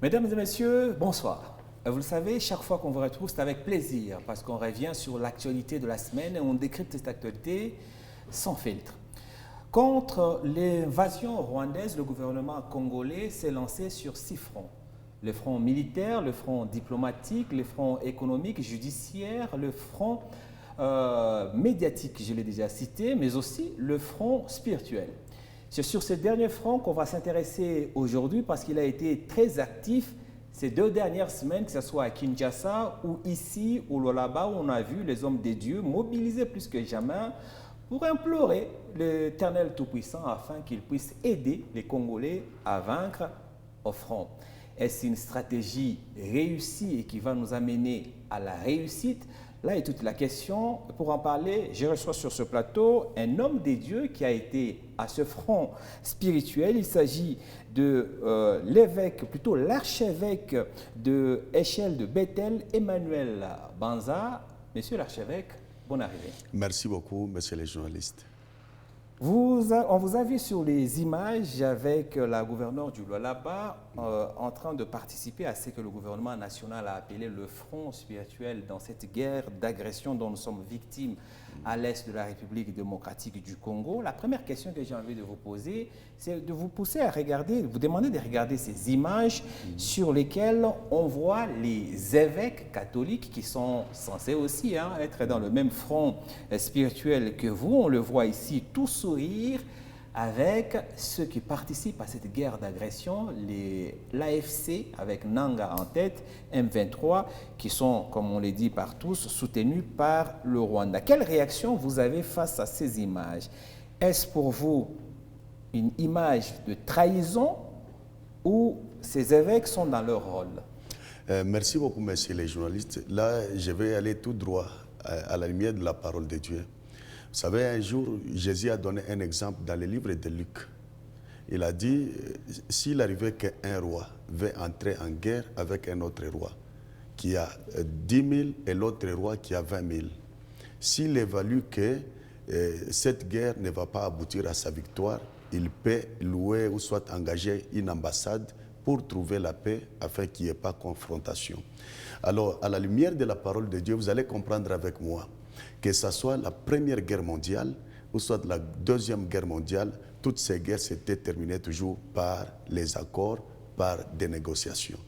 Mesdames et messieurs, bonsoir. Vous le savez, chaque fois qu'on vous retrouve, c'est avec plaisir parce qu'on revient sur l'actualité de la semaine et on décrypte cette actualité sans filtre. Contre l'invasion rwandaise, le gouvernement congolais s'est lancé sur 6 fronts. Le front militaire, le front diplomatique, le front économique, judiciaire, le front médiatique, je l'ai déjà cité, mais aussi le front spirituel. C'est sur ce dernier front qu'on va s'intéresser aujourd'hui parce qu'il a été très actif ces 2 dernières semaines, que ce soit à Kinshasa ou ici au Lualaba, où on a vu les hommes de Dieu mobilisés plus que jamais pour implorer l'Éternel Tout-Puissant afin qu'il puisse aider les Congolais à vaincre au front. Est-ce une stratégie réussie et qui va nous amener à la réussite? Là est toute la question. Pour en parler, je reçois sur ce plateau un homme des dieux qui a été à ce front spirituel. Il s'agit de l'évêque, plutôt l'archevêque de Échelle de Bethel, Emmanuel Banza. Monsieur l'archevêque, bonne arrivée. Merci beaucoup, monsieur les journalistes. On vous a vu sur les images avec la gouverneure du Lualaba en train de participer à ce que le gouvernement national a appelé le front spirituel dans cette guerre d'agression dont nous sommes victimes à l'est de la République démocratique du Congo. La première question que j'ai envie de vous poser, c'est de vous pousser à regarder, vous demander de regarder ces images sur lesquelles on voit les évêques catholiques qui sont censés aussi être dans le même front spirituel que vous. On le voit ici, tous sourire avec ceux qui participent à cette guerre d'agression, l'AFC avec Nanga en tête, M23, qui sont, comme on l'a dit par tous, soutenus par le Rwanda. Quelle réaction vous avez face à ces images? Est-ce pour vous une image de trahison ou ces évêques sont dans leur rôle? Merci beaucoup, messieurs les journalistes. Là, je vais aller tout droit à la lumière de la parole de Dieu. Vous savez, un jour, Jésus a donné un exemple dans le livre de Luc. Il a dit, s'il arrivait qu'un roi veut entrer en guerre avec un autre roi qui a 10 000 et l'autre roi qui a 20 000, s'il évalue que cette guerre ne va pas aboutir à sa victoire, il peut louer ou soit engager une ambassade pour trouver la paix afin qu'il n'y ait pas confrontation. Alors, à la lumière de la parole de Dieu, vous allez comprendre avec moi que ce soit la Première Guerre mondiale ou soit la Deuxième Guerre mondiale, toutes ces guerres s'étaient terminées toujours par les accords, par des négociations.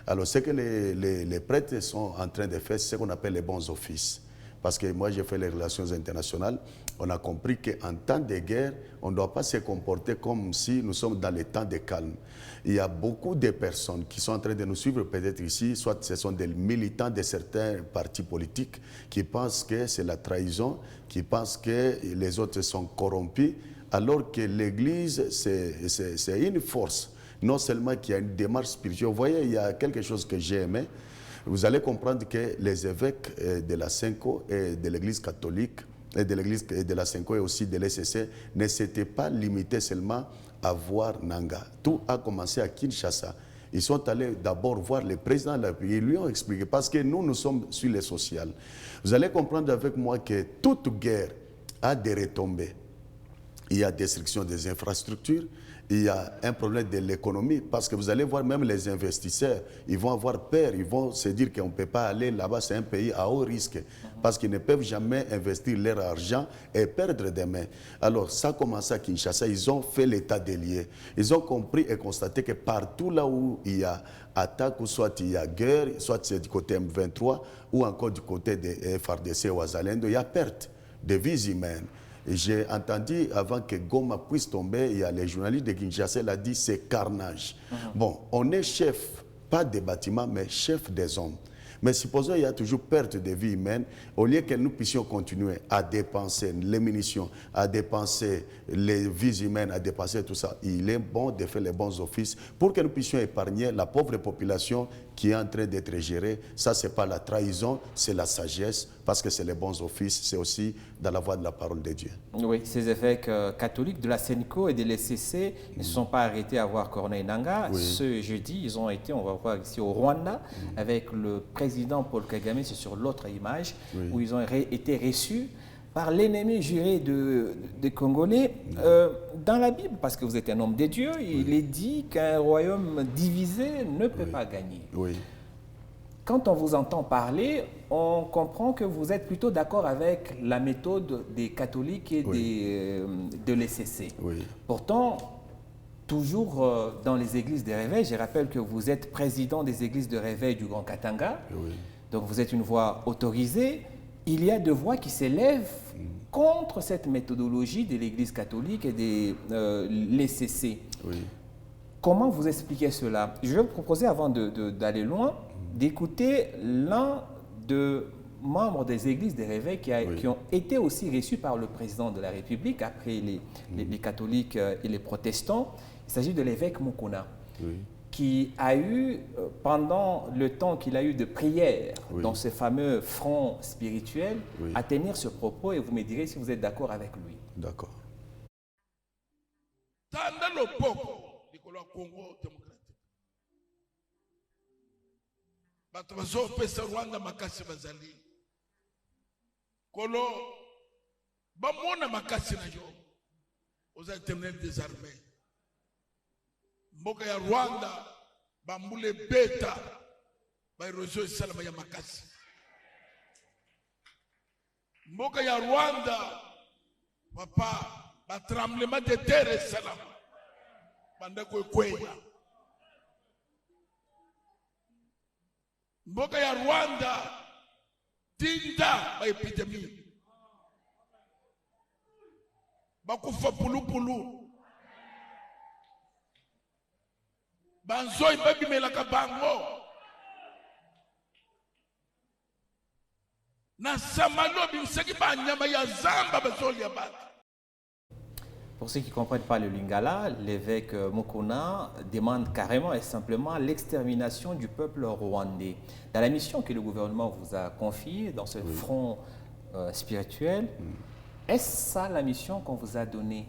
Alors ce que les prêtres sont en train de faire, c'est ce qu'on appelle les bons offices. Parce que moi j'ai fait les relations internationales, on a compris qu'en temps de guerre, on ne doit pas se comporter comme si nous sommes dans les temps de calme. Il y a beaucoup de personnes qui sont en train de nous suivre peut-être ici, soit ce sont des militants de certains partis politiques qui pensent que c'est la trahison, qui pensent que les autres sont corrompus, alors que l'Église, c'est une force. Non seulement qu'il y a une démarche spirituelle. Vous voyez, il y a quelque chose que j'ai aimé. Vous allez comprendre que les évêques de la Cinco et de l'Église catholique, et de l'Église de la Cinco et aussi de l'ECC, ne s'étaient pas limités seulement à voir Nanga. Tout a commencé à Kinshasa. Ils sont allés d'abord voir le président de la République. Ils lui ont expliqué, parce que nous sommes sur le social. Vous allez comprendre avec moi que toute guerre a des retombées. Il y a destruction des infrastructures, il y a un problème de l'économie, parce que vous allez voir même les investisseurs, ils vont avoir peur, ils vont se dire qu'on ne peut pas aller là-bas, c'est un pays à haut risque, parce qu'ils ne peuvent jamais investir leur argent et perdre demain. Alors ça a commencé à Kinshasa, ils ont fait l'état des lieux, ils ont compris et constaté que partout là où il y a attaque, ou soit il y a guerre, soit c'est du côté M23, ou encore du côté des FARDC ou Azalendo, il y a perte de vies humaines. J'ai entendu, avant que Goma puisse tomber, il y a les journalistes de Kinshasa, il a dit c'est carnage. Bon, on est chef, pas des bâtiments, mais chef des hommes. Mais supposons qu'il y a toujours perte de vie humaine, au lieu que nous puissions continuer à dépenser les munitions, à dépenser les vies humaines, à dépenser tout ça, il est bon de faire les bons offices pour que nous puissions épargner la pauvre population qui est en train d'être gérée. Ça, ce n'est pas la trahison, c'est la sagesse, parce que c'est les bons offices, c'est aussi dans la voie de la parole de Dieu. Oui, ces évêques catholiques de la CENCO et de l'ECC ne se sont pas arrêtés à voir Corneille Nanga. Oui. Ce jeudi, ils ont été, on va voir ici au Rwanda, avec le président Paul Kagame, c'est sur l'autre image, où ils ont été reçus par l'ennemi juré des Congolais. Dans la Bible, parce que vous êtes un homme de Dieu, il est dit qu'un royaume divisé ne peut pas gagner. Oui. Quand on vous entend parler, on comprend que vous êtes plutôt d'accord avec la méthode des catholiques et de l'ECC. Oui. Pourtant, toujours dans les églises de réveil, je rappelle que vous êtes président des églises de réveil du Grand Katanga, donc vous êtes une voix autorisée. Il y a des voix qui s'élèvent contre cette méthodologie de l'Église catholique et de l'ECC. Oui. Comment vous expliquez cela? Je vais vous proposer, avant d'aller loin, d'écouter l'un des membres des églises de réveil qui ont été aussi reçus par le président de la République après les catholiques et les protestants. Il s'agit de l'évêque Mukuna, qui a eu, pendant le temps qu'il a eu de prière dans ce fameux front spirituel, à tenir ce propos, et vous me direz si vous êtes d'accord avec lui. D'accord. bato bazopesa Rwanda makasi bazali kolo bamona makasi na yo aux éternels des armées mboka ya Rwanda bambule beta bairozo salama ya makasi mboka ya Rwanda papa ba tremblement de terre salama bandako kweya mboka ya Rwanda tinda ba epidemie bakufa pulupulu banzoi babimelaka bango na samalobi mseki banyama ya zamba bazolia batu. Pour ceux qui ne comprennent pas le lingala, l'évêque Mukuna demande carrément et simplement l'extermination du peuple rwandais. Dans la mission que le gouvernement vous a confiée, dans ce front spirituel, est-ce ça la mission qu'on vous a donnée?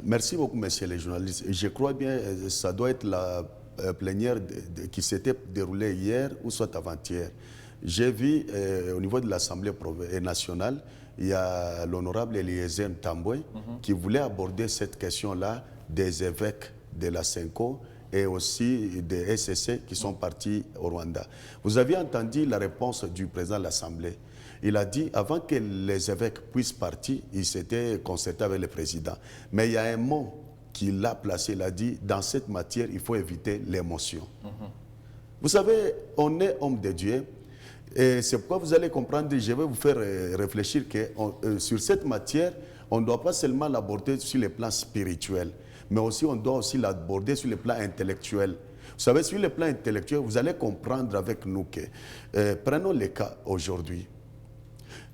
Merci beaucoup, messieurs les journalistes. Je crois bien que ça doit être la plénière qui s'était déroulée hier ou soit avant-hier. J'ai vu au niveau de l'Assemblée nationale, il y a l'honorable Eliezer Tambwe qui voulait aborder cette question-là des évêques de la Senko et aussi des SSC qui sont partis au Rwanda. Vous avez entendu la réponse du président de l'Assemblée. Il a dit, avant que les évêques puissent partir, il s'était concerté avec le président. Mais il y a un mot qu'il a placé, il a dit, dans cette matière, il faut éviter l'émotion. Vous savez, on est homme de Dieu. Et c'est pourquoi vous allez comprendre, je vais vous faire réfléchir que sur cette matière, on ne doit pas seulement l'aborder sur le plan spirituel, mais aussi on doit aussi l'aborder sur le plan intellectuel. Vous savez, sur le plan intellectuel, vous allez comprendre avec nous que, prenons le cas aujourd'hui.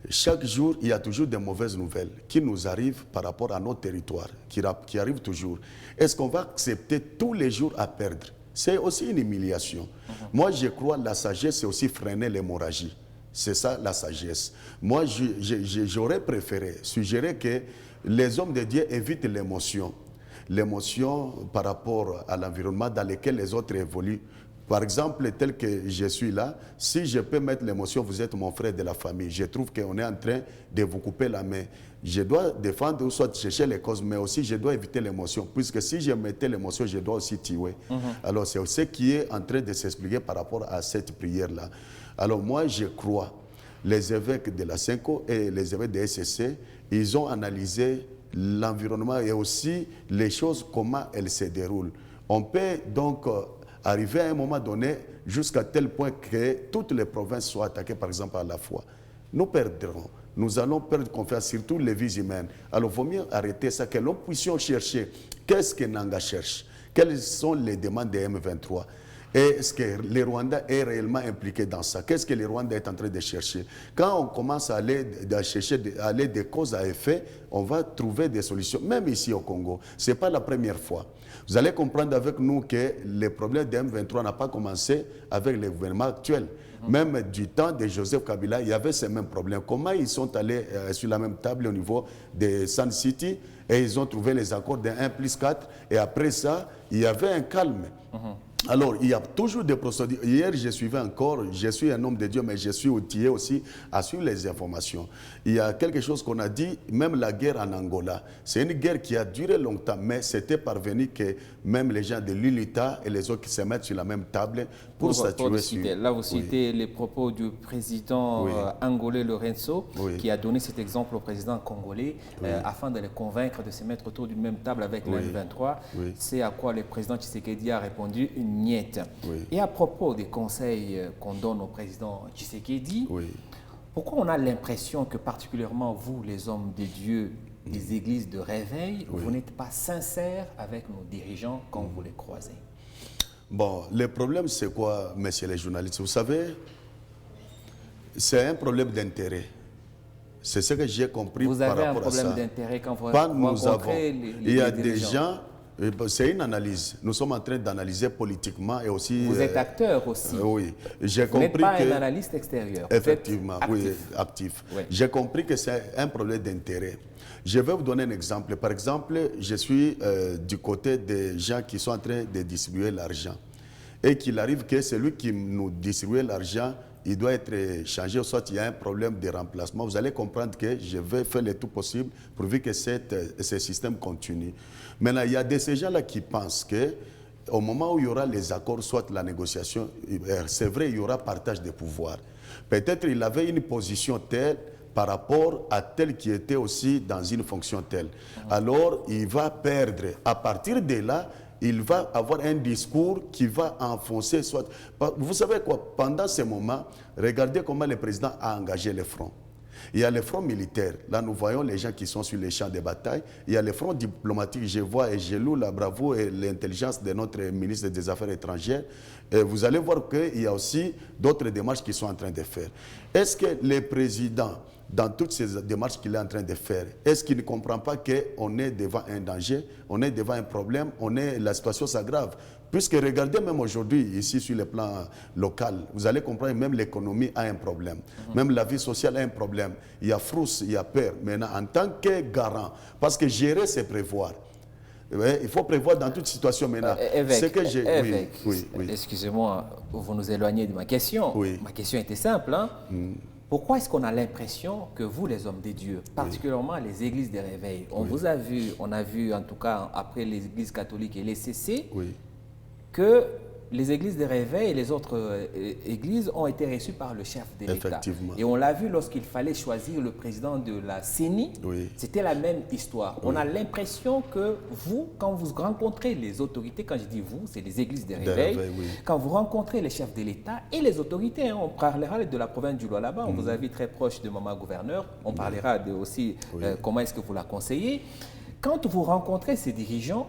Chaque jour, il y a toujours des mauvaises nouvelles qui nous arrivent par rapport à nos territoires, qui arrivent toujours. Est-ce qu'on va accepter tous les jours à perdre? C'est aussi une humiliation. Moi, je crois que la sagesse, c'est aussi freiner l'hémorragie. C'est ça, la sagesse. Moi, j'aurais préféré suggérer que les hommes de Dieu évitent l'émotion. L'émotion par rapport à l'environnement dans lequel les autres évoluent. Par exemple, tel que je suis là, si je peux mettre l'émotion, vous êtes mon frère de la famille. Je trouve qu'on est en train de vous couper la main. Je dois défendre ou soit chercher les causes, mais aussi je dois éviter l'émotion. Puisque si je mettais l'émotion, je dois aussi tuer. Alors c'est ce qui est en train de s'expliquer par rapport à cette prière-là. Alors moi, je crois, les évêques de la Senko et les évêques de SSC, ils ont analysé l'environnement et aussi les choses, comment elles se déroulent. On peut donc arriver à un moment donné jusqu'à tel point que toutes les provinces soient attaquées, par exemple, à la fois. Nous perdrons. Nous allons perdre confiance, surtout les vies humaines. Alors, il vaut mieux arrêter ça, que nous puissions chercher qu'est-ce que Nanga cherche, quelles sont les demandes des M23. Est-ce que le Rwanda est réellement impliqué dans ça? Qu'est-ce que le Rwanda est en train de chercher? Quand on commence à aller des causes à effet, on va trouver des solutions. Même ici au Congo, ce n'est pas la première fois. Vous allez comprendre avec nous que le problème des M23 n'a pas commencé avec le gouvernement actuel. Même du temps de Joseph Kabila, il y avait ces mêmes problèmes. Comment ils sont allés sur la même table au niveau de Sun City et ils ont trouvé les accords de 1+4 et après ça, il y avait un calme. Alors, il y a toujours des procédures. Hier, je suivais encore, je suis un homme de Dieu, mais je suis outillé aussi à suivre les informations. Il y a quelque chose qu'on a dit, même la guerre en Angola. C'est une guerre qui a duré longtemps, mais c'était parvenu que même les gens de l'UNITA et les autres qui se mettent sur la même table pour statuer sur... Là, vous citez les propos du président angolais Lorenzo, qui a donné cet exemple au président congolais afin de les convaincre de se mettre autour d'une même table avec l'M23. C'est à quoi le président Tshisekedi a répondu niet. Et à propos des conseils qu'on donne au président Tshisekedi, pourquoi on a l'impression que particulièrement vous, les hommes de Dieu, des églises de réveil, vous n'êtes pas sincères avec nos dirigeants quand vous les croisez? Bon, le problème c'est quoi, messieurs les journalistes? Vous savez, c'est un problème d'intérêt. C'est ce que j'ai compris par rapport à ça. Vous avez un problème d'intérêt quand vous rencontrez les il y a dirigeants. Des gens, c'est une analyse. Nous sommes en train d'analyser politiquement et aussi... Vous êtes acteur aussi. Oui, j'ai compris que... Vous n'êtes pas un analyste extérieur. Effectivement, actif. Actif. J'ai compris que c'est un problème d'intérêt. Je vais vous donner un exemple. Par exemple, je suis du côté des gens qui sont en train de distribuer l'argent. Et qu'il arrive que celui qui nous distribue l'argent, il doit être changé, soit il y a un problème de remplacement. Vous allez comprendre que je vais faire le tout possible pour que ce système continue. Maintenant, il y a ces gens-là qui pensent qu'au moment où il y aura les accords, soit la négociation, c'est vrai, il y aura partage des pouvoirs. Peut-être il avait une position telle par rapport à tel qui était aussi dans une fonction telle. Alors, il va perdre. À partir de là, il va avoir un discours qui va enfoncer. Soit... Vous savez quoi, pendant ce moment, regardez comment le président a engagé les fronts. Il y a les fronts militaires. Là, nous voyons les gens qui sont sur les champs de bataille. Il y a les fronts diplomatiques. Je vois et je loue la bravoure et l'intelligence de notre ministre des Affaires étrangères. Et vous allez voir qu'il y a aussi d'autres démarches qui sont en train de faire. Est-ce que le président, dans toutes ces démarches qu'il est en train de faire, est-ce qu'il ne comprend pas qu'on est devant un danger, on est devant un problème, la situation s'aggrave? Puisque regardez même aujourd'hui, ici sur le plan local, vous allez comprendre même l'économie a un problème. Même la vie sociale a un problème. Il y a frousse, il y a peur. Maintenant, en tant que garant, parce que gérer, c'est prévoir. Il faut prévoir dans toute situation maintenant. Excusez-moi, vous nous éloignez de ma question. Ma question était simple. Pourquoi est-ce qu'on a l'impression que vous, les hommes des dieux, particulièrement les églises des réveils, on a vu en tout cas après les églises catholiques et les CC, que les églises de réveil et les autres églises ont été reçues par le chef de l'État. Et on l'a vu lorsqu'il fallait choisir le président de la CENI, c'était la même histoire. On a l'impression que vous, quand vous rencontrez les autorités, quand je dis vous, c'est les églises de réveil, quand vous rencontrez les chefs de l'État et les autorités, on parlera de la province du Lualaba, on vous a vu très proche de maman gouverneur, on parlera aussi comment est-ce que vous la conseillez. Quand vous rencontrez ces dirigeants,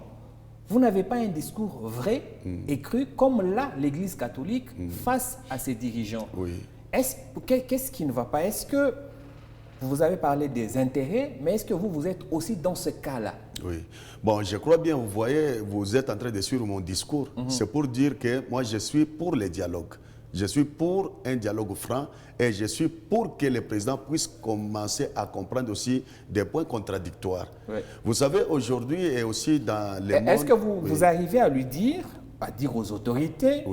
vous n'avez pas un discours vrai et cru comme là, l'Église catholique, face à ses dirigeants. Qu'est-ce qui ne va pas? Est-ce que vous avez parlé des intérêts, mais est-ce que vous êtes aussi dans ce cas-là? Bon, je crois bien, vous voyez, vous êtes en train de suivre mon discours. C'est pour dire que moi, je suis pour le dialogue. Je suis pour un dialogue franc et je suis pour que le président puisse commencer à comprendre aussi des points contradictoires. Vous savez, aujourd'hui et aussi dans le monde... Est-ce que vous arrivez à lui dire, à dire aux autorités,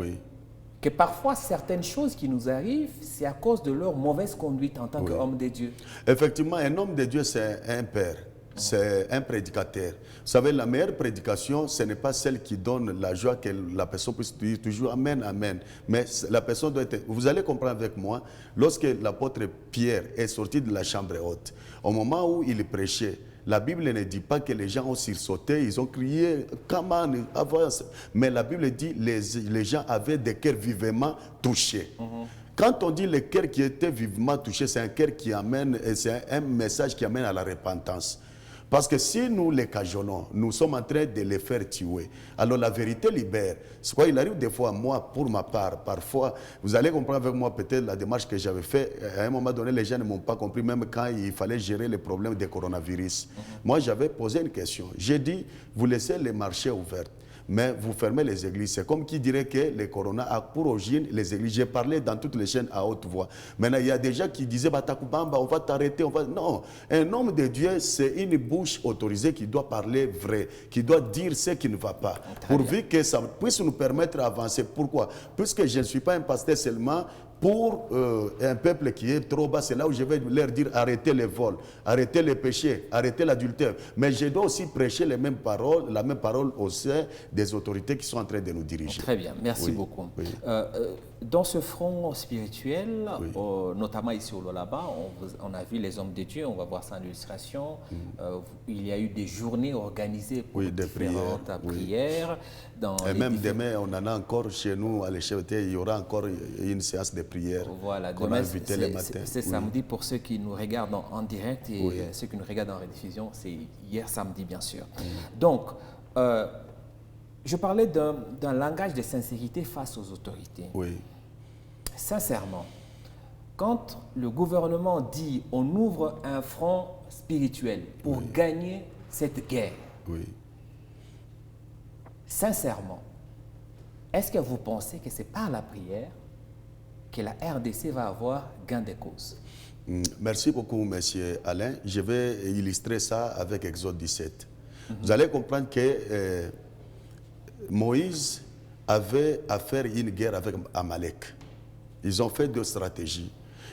que parfois certaines choses qui nous arrivent, c'est à cause de leur mauvaise conduite en tant qu'homme de Dieu? Effectivement, un homme de Dieu, c'est un père. C'est un prédicateur. Vous savez, la meilleure prédication, ce n'est pas celle qui donne la joie que la personne puisse dire toujours Amen, Amen. Mais la personne doit être... Vous allez comprendre avec moi, lorsque l'apôtre Pierre est sorti de la chambre haute, au moment où il prêchait, la Bible ne dit pas que les gens ont sursauté, ils ont crié, come on, avance. Mais la Bible dit que les gens avaient des cœurs vivement touchés. Quand on dit le cœur qui était vivement touché, c'est un cœur qui amène, c'est un message qui amène à la repentance. Parce que si nous les cajonnons, nous sommes en train de les faire tuer. Alors la vérité libère. C'est quoi, il arrive des fois, moi, pour ma part, parfois, vous allez comprendre avec moi peut-être la démarche que j'avais faite. À un moment donné, les gens ne m'ont pas compris, même quand il fallait gérer les problèmes des coronavirus. Moi, j'avais posé une question. J'ai dit, vous laissez les marchés ouverts. mais vous fermez les églises. C'est comme qui dirait que le corona a pour origine les églises. J'ai parlé dans toutes les chaînes à haute voix. Maintenant, il y a des gens qui disaient, Batakubamba, on va t'arrêter. Non, un homme de Dieu, c'est une bouche autorisée qui doit parler vrai, qui doit dire ce qui ne va pas. Pourvu que ça puisse nous permettre d'avancer. Pourquoi? Puisque je ne suis pas un pasteur seulement, pour un peuple qui est trop bas, c'est là où je vais leur dire arrêtez les vols, arrêtez les péchés, arrêtez l'adultère. Mais je dois aussi prêcher la même parole au sein des autorités qui sont en train de nous diriger. Très bien, merci beaucoup. Oui. Dans ce front spirituel, notamment ici au Lolaba, on a vu les hommes de Dieu, on va voir ça en illustration. Il y a eu des journées organisées pour différentes prières. Et même demain, on en a encore chez nous à l'échelle, il y aura encore une séance de prière qu'on a invité le matin. C'est samedi pour ceux qui nous regardent en direct et ceux qui nous regardent en rediffusion, c'est hier samedi bien sûr. Donc, je parlais d'un langage de sincérité face aux autorités. Oui. Sincèrement, quand le gouvernement dit on ouvre un front spirituel pour gagner cette guerre, sincèrement, est-ce que vous pensez que c'est par la prière que la RDC va avoir gain de cause? Merci beaucoup, monsieur Alain. Je vais illustrer ça avec Exode 17. Vous allez comprendre que Moïse avait à faire une guerre avec Amalek. Ils ont fait 2 stratégies.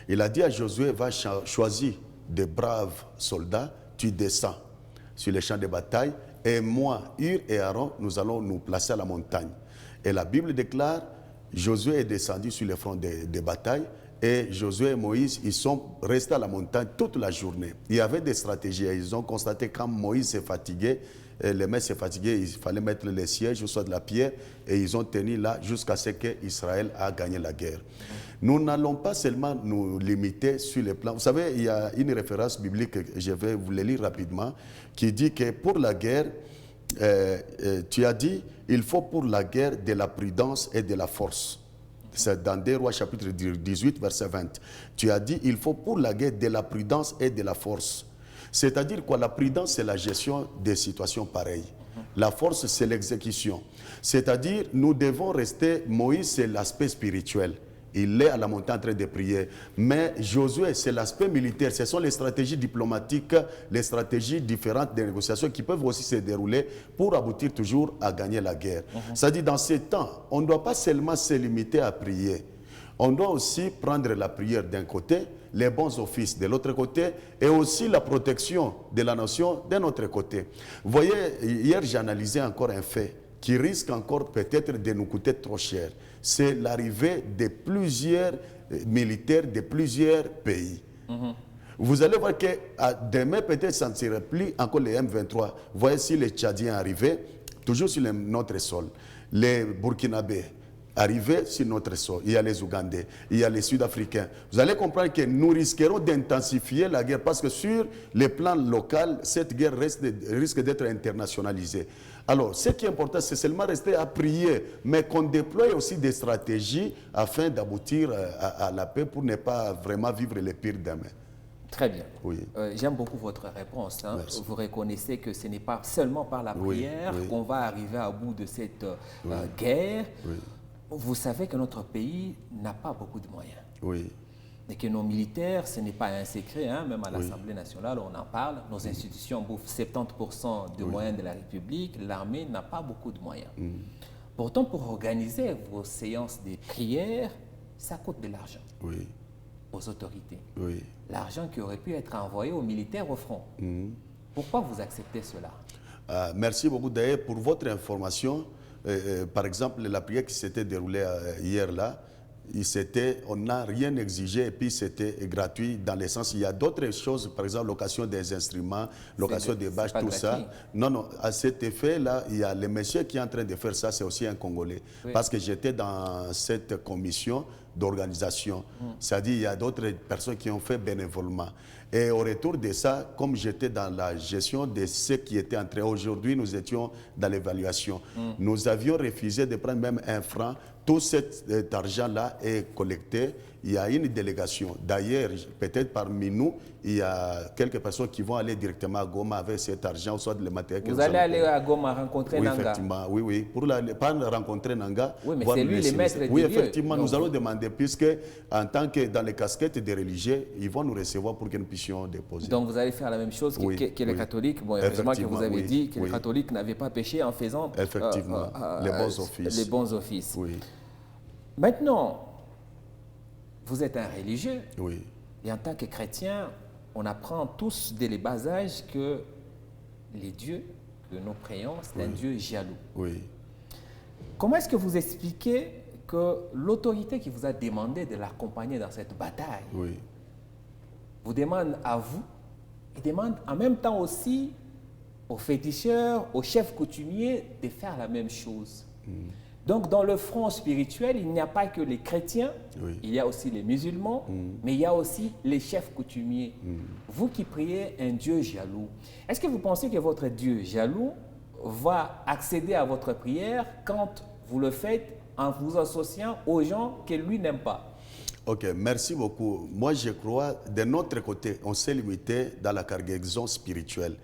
Il a dit à Josué, va choisir de braves soldats, tu descends sur les champs de bataille, et moi, Hur et Aaron, nous allons nous placer à la montagne. Et la Bible déclare, Josué est descendu sur le front de bataille, et Josué et Moïse, ils sont restés à la montagne toute la journée. Il y avait des stratégies. Ils ont constaté quand Moïse s'est fatigué, les mains s'est fatigué, il fallait mettre les sièges, ou soit de la pierre, et ils ont tenu là jusqu'à ce qu'Israël a gagné la guerre. Nous n'allons pas seulement nous limiter sur les plans. Vous savez, il y a une référence biblique, je vais vous le lire rapidement, qui dit que pour la guerre, tu as dit, il faut pour la guerre de la prudence et de la force. C'est dans 2 Rois chapitre 18, verset 20. Tu as dit, il faut pour la guerre de la prudence et de la force. C'est-à-dire quoi? La prudence, c'est la gestion des situations pareilles. La force, c'est l'exécution. C'est-à-dire, nous devons rester, Moïse, c'est l'aspect spirituel. Il est à la montagne en train de prier. Mais Josué, c'est l'aspect militaire. Ce sont les stratégies diplomatiques, les stratégies différentes des négociations qui peuvent aussi se dérouler pour aboutir toujours à gagner la guerre. C'est-à-dire, dans ces temps, on ne doit pas seulement se limiter à prier. On doit aussi prendre la prière d'un côté, les bons offices de l'autre côté, et aussi la protection de la nation d'un autre côté. Vous voyez, hier j'ai analysé encore un fait qui risque encore peut-être de nous coûter trop cher. C'est l'arrivée de plusieurs militaires de plusieurs pays. Vous allez voir que demain peut-être ça ne sera plus encore les M23. Voyez si les Tchadiens arrivaient, toujours sur notre sol, les Burkinabés, arriver sur notre sol. Il y a les Ougandais, il y a les Sud-Africains. Vous allez comprendre que nous risquerons d'intensifier la guerre parce que sur le plan local, cette guerre risque d'être internationalisée. Alors, ce qui est important, c'est seulement rester à prier, mais qu'on déploie aussi des stratégies afin d'aboutir à la paix pour ne pas vraiment vivre les pires demain. Très bien. Oui. J'aime beaucoup votre réponse. Vous reconnaissez que ce n'est pas seulement par la prière qu'on va arriver au bout de cette guerre. Oui. Vous savez que notre pays n'a pas beaucoup de moyens. Oui. Et que nos militaires, ce n'est pas un secret, même à l'Assemblée nationale, on en parle. Nos institutions bouffent 70% de moyens de la République. L'armée n'a pas beaucoup de moyens. Pourtant, pour organiser vos séances de prière, ça coûte de l'argent aux autorités. Oui. L'argent qui aurait pu être envoyé aux militaires au front. Pourquoi vous acceptez cela? Merci beaucoup. D'ailleurs, pour votre information, par exemple, la prière qui s'était déroulée hier là, on n'a rien exigé et puis c'était gratuit dans le sens, il y a d'autres choses, par exemple location des instruments, location des bâches, tout ça. Non, à cet effet-là, il y a le monsieur qui est en train de faire ça, c'est aussi un Congolais. Parce que j'étais dans cette commission d'organisation. C'est-à-dire, il y a d'autres personnes qui ont fait bénévolement. Et au retour de ça, comme j'étais dans la gestion de ce qui était entré, aujourd'hui, nous étions dans l'évaluation. Nous avions refusé de prendre même 1 franc. Tout cet argent-là est collecté. il y a une délégation. D'ailleurs, peut-être parmi nous, il y a quelques personnes qui vont aller directement à Goma avec cet argent, soit le matériel que Vous allez aller à Goma rencontrer oui, Nanga. Effectivement, oui, oui. Pour pas rencontrer Nanga. Oui, mais c'est lui le maître des Oui, lieux. effectivement, Donc, nous allons demander, puisque en tant que dans les casquettes des religieux, ils vont nous recevoir pour que nous puissions déposer. Donc vous allez faire la même chose que les catholiques. Bon, heureusement que vous avez dit que les catholiques n'avaient pas péché en faisant effectivement, les bons offices. Les bons offices. Oui. Maintenant, vous êtes un religieux. Oui. Et en tant que chrétien, on apprend tous dès les bas âges que les dieux que nous prions, c'est un Dieu jaloux. Oui. Comment est-ce que vous expliquez que l'autorité qui vous a demandé de l'accompagner dans cette bataille vous demande à vous et demande en même temps aussi aux féticheurs, aux chefs coutumiers de faire la même chose? Donc, dans le front spirituel, il n'y a pas que les chrétiens, il y a aussi les musulmans, mais il y a aussi les chefs coutumiers. Vous qui priez un Dieu jaloux, est-ce que vous pensez que votre Dieu jaloux va accéder à votre prière quand vous le faites en vous associant aux gens que lui n'aime pas? Ok, merci beaucoup. Moi, je crois, de notre côté, on s'est limité dans la cargaison spirituelle.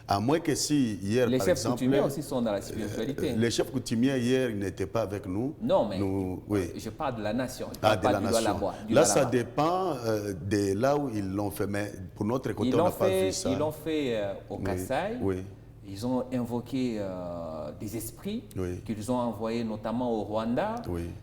À moins que si hier, les par chefs exemple, coutumiers aussi sont dans la spiritualité. Les chefs coutumiers hier n'étaient pas avec nous. Non, mais oui. je parle de la nation. Je Ah, parle de pas la du nation. Douala. Là, ça dépend de là où ils l'ont fait. Mais pour notre côté, on n'a pas vu ça. Ils l'ont fait au Kassai. Oui. Ils ont invoqué des esprits qu'ils ont envoyés notamment au Rwanda,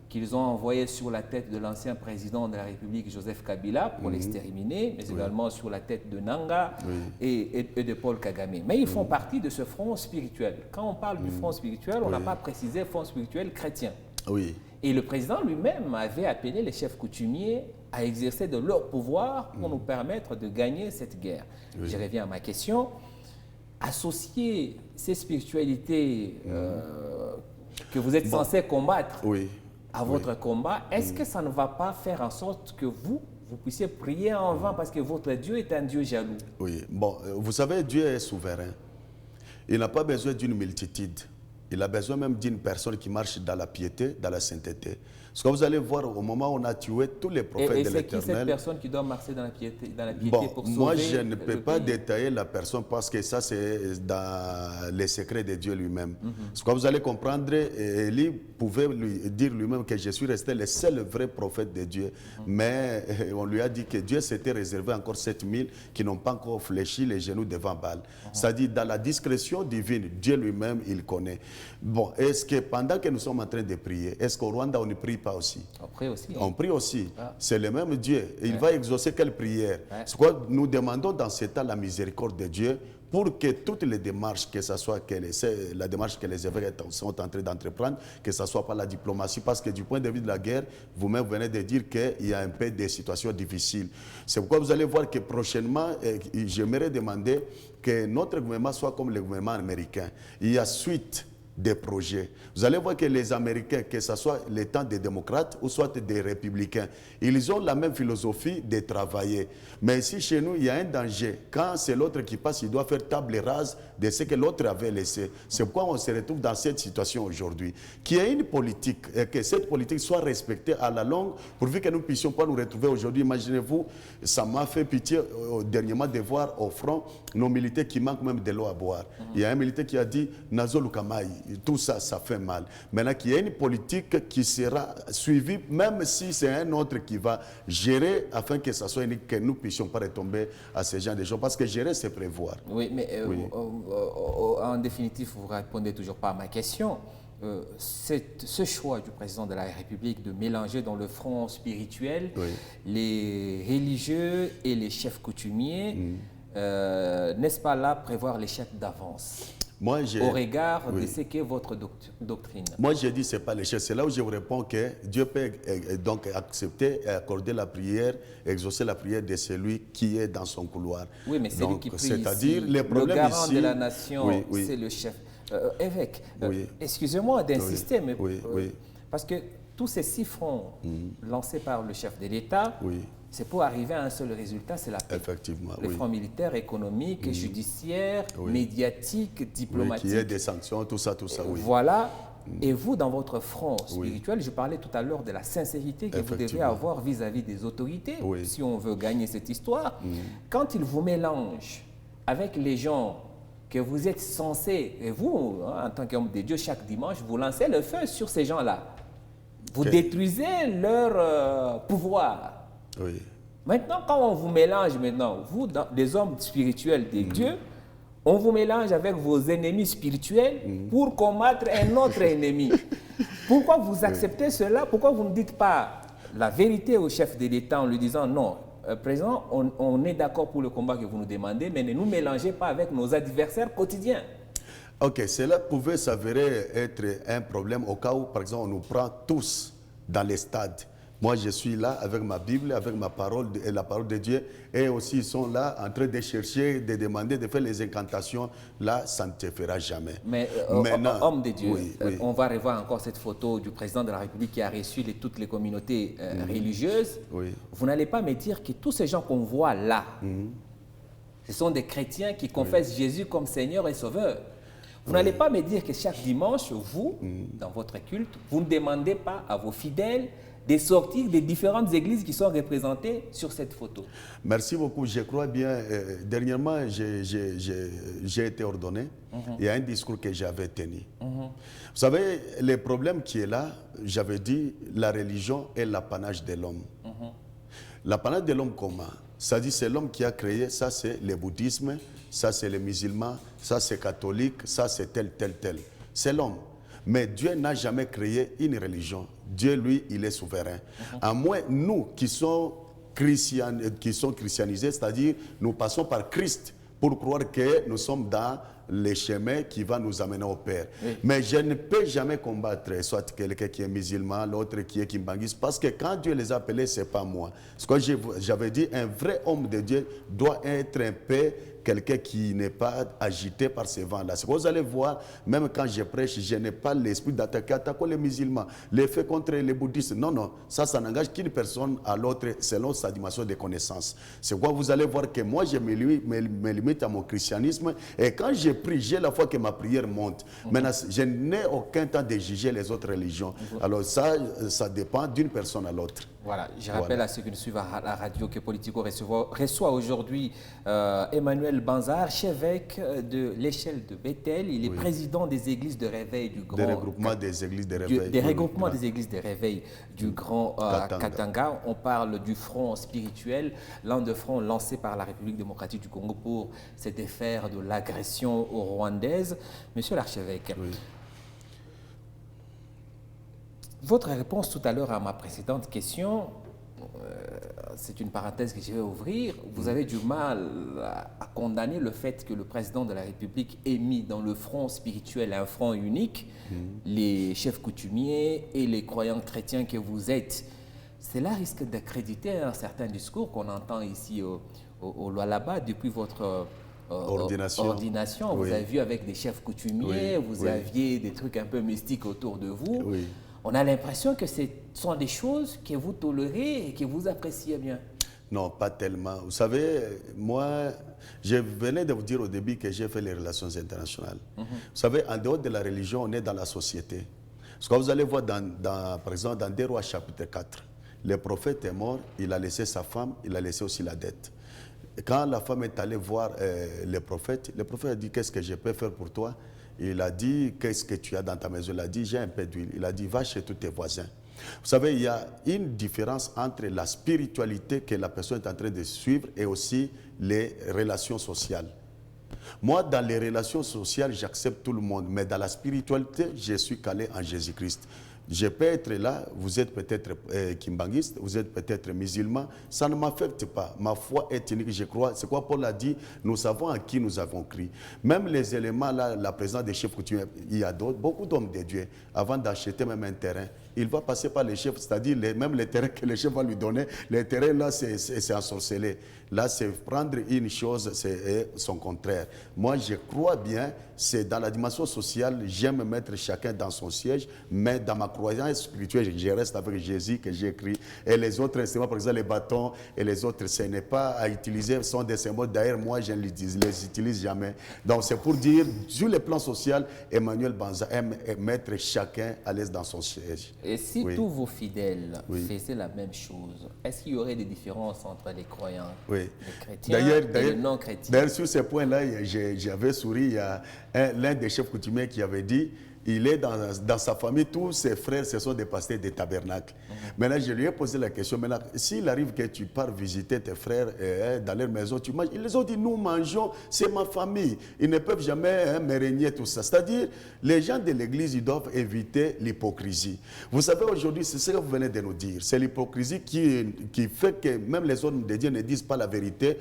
qu'ils ont envoyés sur la tête de l'ancien président de la République, Joseph Kabila, pour l'exterminer, mais également sur la tête de Nanga et de Paul Kagame. Mais ils font partie de ce front spirituel. Quand on parle du front spirituel, on n'a pas précisé front spirituel chrétien. Oui. Et le président lui-même avait appelé les chefs coutumiers à exercer de leur pouvoir pour nous permettre de gagner cette guerre. Je reviens à ma question. Associer ces spiritualités que vous êtes censé combattre à votre combat, est-ce que ça ne va pas faire en sorte que vous puissiez prier en vain parce que votre Dieu est un Dieu jaloux? Oui, bon, vous savez, Dieu est souverain. Il n'a pas besoin d'une multitude. Il a besoin même d'une personne qui marche dans la piété, dans la sainteté. Ce que vous allez voir au moment où on a tué tous les prophètes de l'Éternel. Et c'est qui cette personne qui doit marcher dans la piété, pour sauver moi, je ne peux pas pays? détailler la personne parce que ça, c'est dans les secrets de Dieu lui-même. Ce que vous allez comprendre, Élie pouvait lui dire lui-même que je suis resté le seul vrai prophète de Dieu. Mais on lui a dit que Dieu s'était réservé encore 7000 qui n'ont pas encore fléchi les genoux devant Baal. C'est-à-dire, dans la discrétion divine, Dieu lui-même, il connaît. Bon, est-ce que pendant que nous sommes en train de prier, est-ce qu'au Rwanda, on ne prie pas aussi? On prie aussi. On prie aussi. C'est le même Dieu. Il va exaucer quelle prière? C'est quoi nous demandons dans ce temps la miséricorde de Dieu pour que toutes les démarches, que ce soit la démarche que les évêques sont en train d'entreprendre, que ce soit pas la diplomatie, parce que du point de vue de la guerre, vous-même venez de dire qu'il y a un peu de situations difficiles. C'est pourquoi vous allez voir que prochainement, j'aimerais demander que notre gouvernement soit comme le gouvernement américain. Il y a suite des projets. Vous allez voir que les Américains, que ce soit les temps des démocrates ou soit des républicains, ils ont la même philosophie de travailler. Mais ici, chez nous, il y a un danger. Quand c'est l'autre qui passe, il doit faire table rase de ce que l'autre avait laissé. C'est pourquoi on se retrouve dans cette situation aujourd'hui. Qu'il y ait une politique et que cette politique soit respectée à la longue, pourvu que nous ne puissions pas nous retrouver aujourd'hui. Imaginez-vous, ça m'a fait pitié dernièrement de voir au front nos militaires qui manquent même de l'eau à boire. Il y a un militaire qui a dit « Nazo Lukamai ». Tout ça, ça fait mal. Maintenant qu'il y a une politique qui sera suivie, même si c'est un autre qui va gérer, afin que ça soit unique, que nous ne puissions pas retomber à ce genre de choses. Parce que gérer, c'est prévoir. Oui, mais en définitive, vous ne répondez toujours pas à ma question. Ce choix du président de la République de mélanger dans le front spirituel les religieux et les chefs coutumiers, n'est-ce pas là prévoir l'échec d'avance? Au regard de ce qu'est votre doctrine. Moi, je dis que ce n'est pas l'échec. C'est là où je vous réponds que Dieu peut donc accepter et accorder la prière, exaucer la prière de celui qui est dans son couloir. Oui, mais c'est lui qui prie c'est-à-dire, ici. les problèmes le garant ici, de la nation, c'est le chef. Évêque, excusez-moi d'insister, mais parce que tous ces 6 fronts lancés par le chef de l'État, c'est pour arriver à un seul résultat, c'est la paix. Effectivement, le front militaire, économique, judiciaire, médiatique, diplomatique. Qui est des sanctions, tout ça, Voilà, Et vous, dans votre front spirituel, je parlais tout à l'heure de la sincérité que vous devez avoir vis-à-vis des autorités, si on veut gagner cette histoire. Quand ils vous mélangent avec les gens que vous êtes censés, et vous, en tant qu'homme de Dieu, chaque dimanche, vous lancez le feu sur ces gens-là. Vous détruisez leur pouvoir. Maintenant, quand on vous mélange vous, des hommes spirituels de Dieu, on vous mélange avec vos ennemis spirituels pour combattre un autre ennemi. Pourquoi vous acceptez cela? Pourquoi vous ne dites pas la vérité au chef de l'État en lui disant non, président, on est d'accord pour le combat que vous nous demandez, mais ne nous mélangez pas avec nos adversaires quotidiens. Ok, cela pouvait s'avérer être un problème au cas où, par exemple, on nous prend tous dans les stades. Moi, je suis là avec ma Bible, avec ma parole et la parole de Dieu. Et aussi, ils sont là en train de chercher, de demander, de faire les incantations. Là, ça ne te fera jamais. Mais, homme de Dieu, on va revoir encore cette photo du président de la République qui a reçu toutes les communautés religieuses. Vous n'allez pas me dire que tous ces gens qu'on voit là, ce sont des chrétiens qui confessent Jésus comme Seigneur et Sauveur. Vous n'allez pas me dire que chaque dimanche, vous, dans votre culte, vous ne demandez pas à vos fidèles de sortir des différentes églises qui sont représentées sur cette photo. Merci beaucoup. Je crois bien, dernièrement, j'ai été ordonné. Il y a un discours que j'avais tenu. Vous savez, le problème qui est là, j'avais dit, la religion est l'apanage de l'homme. L'apanage de l'homme comment? C'est-à-dire, c'est l'homme qui a créé, ça c'est le bouddhisme, ça c'est les musulmans, ça c'est catholique, ça c'est tel. C'est l'homme. Mais Dieu n'a jamais créé une religion. Dieu, lui, il est souverain. À moins, nous qui sommes christianisés, c'est-à-dire nous passons par Christ pour croire que nous sommes dans les chemins qui vont nous amener au Père. Mais je ne peux jamais combattre soit quelqu'un qui est musulman, l'autre qui est kimbanguiste, parce que quand Dieu les a appelés, ce n'est pas moi. Ce que j'avais dit, un vrai homme de Dieu doit être un peu quelqu'un qui n'est pas agité par ces vents-là. Ce que vous allez voir, même quand je prêche, je n'ai pas l'esprit d'attaquer les musulmans, les faits contre les bouddhistes. Non, ça n'engage qu'une personne à l'autre selon sa dimension de connaissance. C'est quoi vous allez voir que moi, je me limite à mon christianisme et quand je prie, j'ai la foi que ma prière monte. Maintenant, je n'ai aucun temps de juger les autres religions. Alors ça dépend d'une personne à l'autre. Voilà, je rappelle à ceux qui nous suivent à la radio que Politico reçoit aujourd'hui Emmanuel Banza, archevêque de l'échelle de Bethel. Il est président des églises de réveil du Grand... Des regroupements des églises de réveil. Des regroupements des églises de réveil du Grand Katanga. On parle du front spirituel, l'un des fronts lancés par la République démocratique du Congo pour se défaire de l'agression rwandaise. Monsieur l'archevêque, votre réponse tout à l'heure à ma précédente question, c'est une parenthèse que je vais ouvrir. Vous avez du mal à condamner le fait que le président de la République ait mis dans le front spirituel un front unique, les chefs coutumiers et les croyants chrétiens que vous êtes. Cela risque d'accréditer un certain discours qu'on entend ici au Lualaba depuis votre ordination. Vous avez vu avec des chefs coutumiers, vous aviez des trucs un peu mystiques autour de vous. On a l'impression que ce sont des choses que vous tolérez et que vous appréciez bien. Non, pas tellement. Vous savez, moi, je venais de vous dire au début que j'ai fait les relations internationales. Vous savez, en dehors de la religion, on est dans la société. Ce que vous allez voir, par exemple, dans 2 Rois chapitre 4, le prophète est mort, il a laissé sa femme, il a laissé aussi la dette. Et quand la femme est allée voir le prophète a dit, qu'est-ce que je peux faire pour toi? Il a dit, qu'est-ce que tu as dans ta maison? Il a dit, j'ai un peu d'huile. Il a dit, va chez tous tes voisins. Vous savez, il y a une différence entre la spiritualité que la personne est en train de suivre et aussi les relations sociales. Moi, dans les relations sociales, j'accepte tout le monde, mais dans la spiritualité, je suis calé en Jésus-Christ. Je peux être là, vous êtes peut-être kimbanguiste, vous êtes peut-être musulman, ça ne m'affecte pas. Ma foi est unique, je crois. C'est quoi Paul a dit, nous savons à qui nous avons cru. Même les éléments là, la présence des chefs coutumiers, il y a beaucoup d'hommes de Dieu, avant d'acheter même un terrain, il va passer par les chefs, c'est-à-dire même les terrains que les chefs vont lui donner, les terrains là, c'est ensorcelé. Là, c'est prendre une chose, c'est son contraire. Moi, je crois bien, c'est dans la dimension sociale, j'aime mettre chacun dans son siège, mais dans ma croyance spirituelle, je reste avec Jésus que j'ai écrit. Et les autres instruments, par exemple les bâtons et les autres, ce n'est pas à utiliser, ce sont des symboles. D'ailleurs, moi, je ne les utilise jamais. Donc, c'est pour dire, sur le plan social, Emmanuel Banza aime mettre chacun à l'aise dans son siège. Et si tous vos fidèles faisaient la même chose, est-ce qu'il y aurait des différences entre les croyants, les chrétiens et les non-chrétiens? D'ailleurs, sur ce point-là, j'avais souri. Il y a l'un des chefs coutumiers qui avait dit, il est dans sa famille, tous ses frères, ce sont des pasteurs des tabernacles. Maintenant, je lui ai posé la question, maintenant, s'il arrive que tu pars visiter tes frères dans leur maison, tu manges, ils ont dit, nous mangeons, c'est ma famille. Ils ne peuvent jamais me régner tout ça. C'est-à-dire, les gens de l'église, ils doivent éviter l'hypocrisie. Vous savez, aujourd'hui, c'est ce que vous venez de nous dire. C'est l'hypocrisie qui fait que même les hommes de Dieu ne disent pas la vérité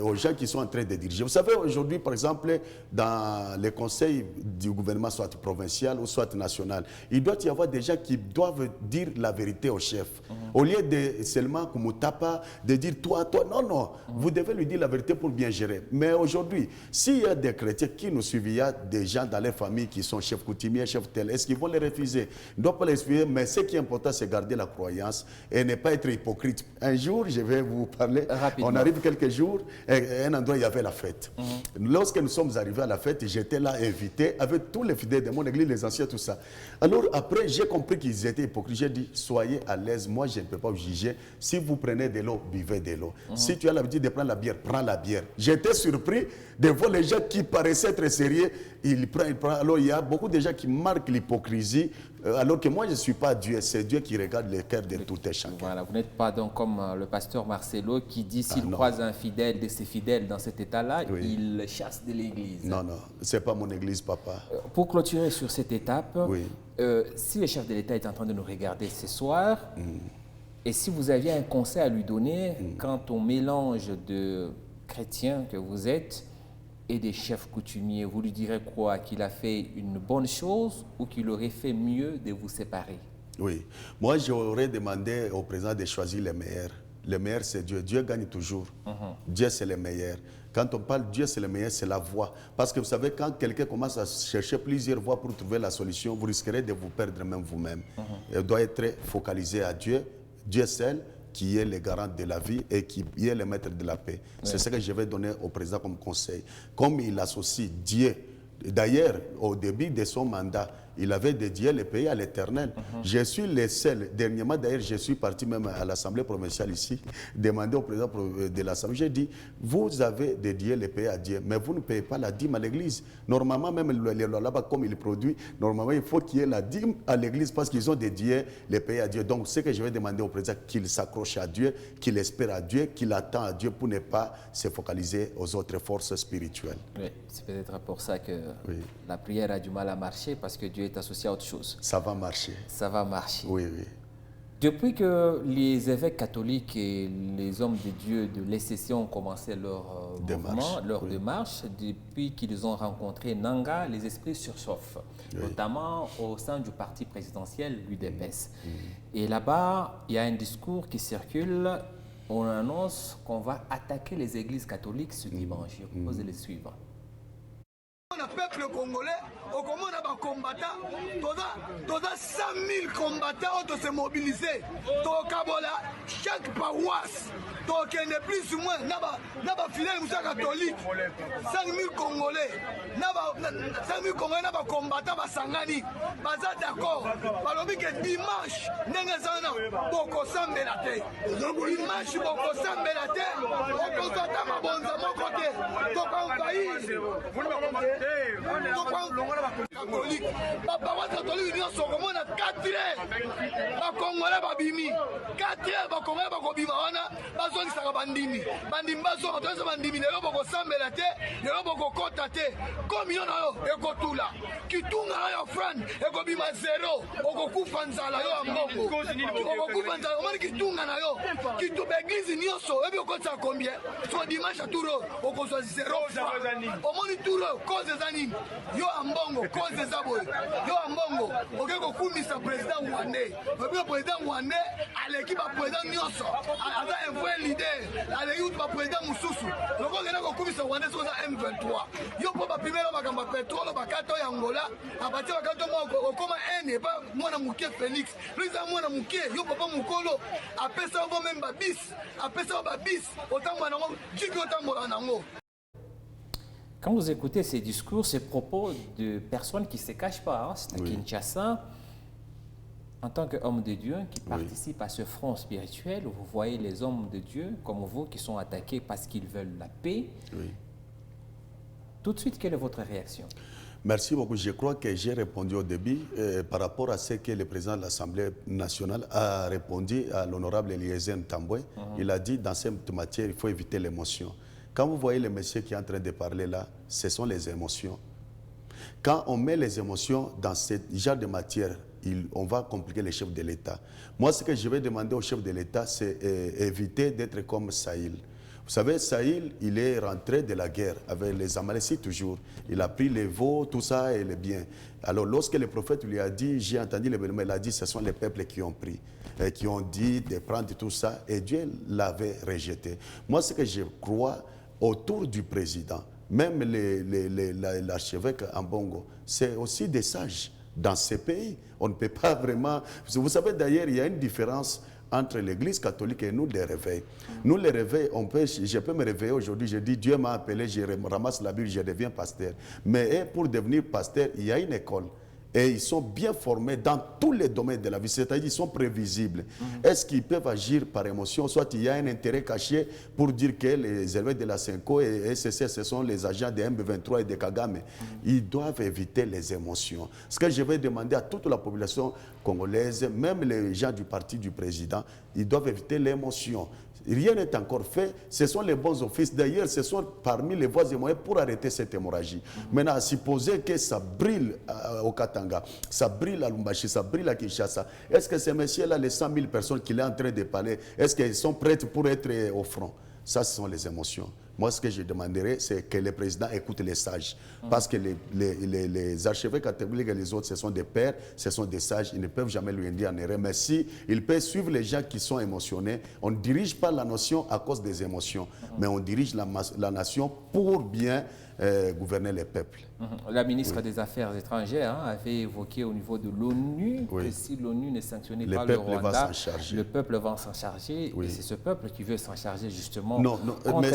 aux gens qui sont en train de diriger. Vous savez, aujourd'hui, par exemple, dans les conseils du gouvernement, soit provincial, ou soit national, il doit y avoir des gens qui doivent dire la vérité au chef. Au lieu de seulement comme tapa, de dire toi, non, vous devez lui dire la vérité pour bien gérer. Mais aujourd'hui, s'il y a des chrétiens qui nous suivent, il y a des gens dans les familles qui sont chefs coutumiers, chefs tels, est-ce qu'ils vont les refuser? Ils ne doivent pas les refuser, mais ce qui est important, c'est garder la croyance et ne pas être hypocrite. Un jour, je vais vous parler, on arrive quelques jours, à un endroit, il y avait la fête. Lorsque nous sommes arrivés à la fête, j'étais là invité avec tous les fidèles de mon église, les anciens, tout ça. Alors après, j'ai compris qu'ils étaient hypocrites. J'ai dit, soyez à l'aise, moi je ne peux pas vous juger. Si vous prenez de l'eau, buvez de l'eau. Si tu as l'habitude de prendre la bière, prends la bière. J'étais surpris de voir les gens qui paraissaient très sérieux, ils prennent. Alors il y a beaucoup de gens qui marquent l'hypocrisie, alors que moi je ne suis pas Dieu, c'est Dieu qui regarde les cœurs de tout et chacun. Voilà, vous n'êtes pas donc comme le pasteur Marcelo qui dit s'il croise un fidèle de ses fidèles dans cet état-là, il chasse de l'église. Non, ce n'est pas mon église, papa. Pour clôturer sur cette étape, si le chef de l'État est en train de nous regarder ce soir, et si vous aviez un conseil à lui donner quant au mélange de chrétiens que vous êtes et des chefs coutumiers, vous lui direz quoi? Qu'il a fait une bonne chose ou qu'il aurait fait mieux de vous séparer? Oui. Moi, j'aurais demandé au président de choisir les meilleurs. Le meilleur, c'est Dieu. Dieu gagne toujours. Dieu, c'est le meilleur. Quand on parle Dieu, c'est le meilleur, c'est la voie. Parce que vous savez, quand quelqu'un commence à chercher plusieurs voies pour trouver la solution, vous risquerez de vous perdre même vous-même. Il doit être focalisé à Dieu. Dieu seul, qui est le garant de la vie et qui est le maître de la paix. C'est ce que je vais donner au président comme conseil. Comme il associe Dieu, d'ailleurs, au début de son mandat, il avait dédié le pays à l'Éternel. Je suis le seul. Dernièrement, d'ailleurs, je suis parti même à l'Assemblée provinciale ici, demander au président de l'Assemblée. J'ai dit, vous avez dédié le pays à Dieu, mais vous ne payez pas la dîme à l'Église. Normalement, même là-bas, comme il produit, normalement, il faut qu'il y ait la dîme à l'Église parce qu'ils ont dédié le pays à Dieu. Donc, ce que je vais demander au président, qu'il s'accroche à Dieu, qu'il espère à Dieu, qu'il attend à Dieu pour ne pas se focaliser aux autres forces spirituelles. Oui, c'est peut-être pour ça que la prière a du mal à marcher, parce que Dieu est associé à autre chose. Ça va marcher. Ça va marcher. Oui. Depuis que les évêques catholiques et les hommes de Dieu de l'ECC ont commencé leur mouvement, leur démarche, depuis qu'ils ont rencontré Nanga, les esprits surchauffent, notamment au sein du parti présidentiel, l'UDPS. Et là-bas, il y a un discours qui circule. On annonce qu'on va attaquer les églises catholiques ce dimanche. Je vous propose de les suivre. Le peuple congolais, au comment on a combattu, tous 100 000 combattants ont se mobilisé. Chaque paroisse, donc il n'est plus ou moins, n'a pas fidèle catholique. 5 000 Congolais, 5 000 Congolais, n'a pas combattant, Sangani, baza d'accord. Balobi que dimanche, n'engazana, boko sambe la terre. Dimanche, boko sambe la terre. On constate ma bonne à mon côté. Donc on va y. Catholique, papa catholique union sokomo na 4 ba Congolais babimi 4 ba Congolais ba kobima wana bazongisaka bandimi bazo batonza bandimi lelo boko sambela te lelo boko kota te komio na yo ekotula kitunga na yo fran ekobima 0 okokufa nzala yo ambongo okokufa nzala omani kitunga na yo kitu beglise nyonso ebi okotsa combien so dimanche touro okozwa 0 omoni touro cause zanini yo ambongo cause cause eza boye yo ambongo oke kokumisa président rwandais obi président rwandais aleki baprésident nyonso aza un vrai leader aleki uti baprésident mosusu loko okenda kokumisa rwandais soki oza M23 yo mpo bapimela makambo ya pétrole bakata oyo angola abatie bakata moko okoma ene epa mwana moke félix eza mwana moke yo papa mokolo apesa yango meme babis apesa yo babis otambola nango jiki otambola nango. Quand vous écoutez ces discours, ces propos de personnes qui ne se cachent pas, hein, c'est à Kinshasa, en tant qu'homme de Dieu qui participe à ce front spirituel, vous voyez les hommes de Dieu comme vous qui sont attaqués parce qu'ils veulent la paix. Tout de suite, quelle est votre réaction? Merci beaucoup. Je crois que j'ai répondu au début par rapport à ce que le président de l'Assemblée nationale a répondu à l'honorable Eliezer Tamboué. Il a dit dans cette matière, il faut éviter l'émotion. Quand vous voyez le monsieur qui est en train de parler là, ce sont les émotions. Quand on met les émotions dans ce genre de matière, on va compliquer les chefs de l'État. Moi, ce que je vais demander aux chefs de l'État, c'est éviter d'être comme Saïl. Vous savez, Saïl, il est rentré de la guerre avec les Amalécites toujours. Il a pris les veaux, tout ça et les biens. Alors, lorsque le prophète lui a dit, j'ai entendu l'événement, il a dit, ce sont les peuples qui ont pris, qui ont dit de prendre tout ça, et Dieu l'avait rejeté. Moi, ce que je crois autour du président, même l'archevêque Ambongo, c'est aussi des sages dans ces pays. On ne peut pas vraiment... Vous savez, d'ailleurs, il y a une différence entre l'Église catholique et nous, les réveils. Nous, les réveils, je peux me réveiller aujourd'hui, je dis, Dieu m'a appelé, je ramasse la Bible, je deviens pasteur. Mais pour devenir pasteur, il y a une école. Et ils sont bien formés dans tous les domaines de la vie, c'est-à-dire qu'ils sont prévisibles. Est-ce qu'ils peuvent agir par émotion? Soit il y a un intérêt caché pour dire que les élèves de la CENCO et SSS, ce sont les agents de MB23 et de Kagame. Ils doivent éviter les émotions. Ce que je vais demander à toute la population congolaise, même les gens du parti du président, ils doivent éviter l'émotion. Rien n'est encore fait. Ce sont les bons offices. D'ailleurs, ce sont parmi les voies et moyens pour arrêter cette hémorragie. Maintenant, supposer que ça brille au Katanga, ça brille à Lumbashi, ça brille à Kinshasa, est-ce que ces messieurs-là, les 100 000 personnes qu'il est en train de parler, est-ce qu'ils sont prêts pour être au front? Ça, ce sont les émotions. Moi, ce que je demanderais, c'est que le président écoute les sages. Parce que les archevêques catholiques et les autres, ce sont des pères, ce sont des sages. Ils ne peuvent jamais lui induire en erreur. Mais si il peut suivre les gens qui sont émotionnés, on ne dirige pas la nation à cause des émotions. Mais on dirige la nation pour bien gouverner les peuples. La ministre des Affaires étrangères avait évoqué au niveau de l'ONU que si l'ONU ne sanctionnait pas le Rwanda, le peuple va s'en charger. Et c'est ce peuple qui veut s'en charger justement. Non, mais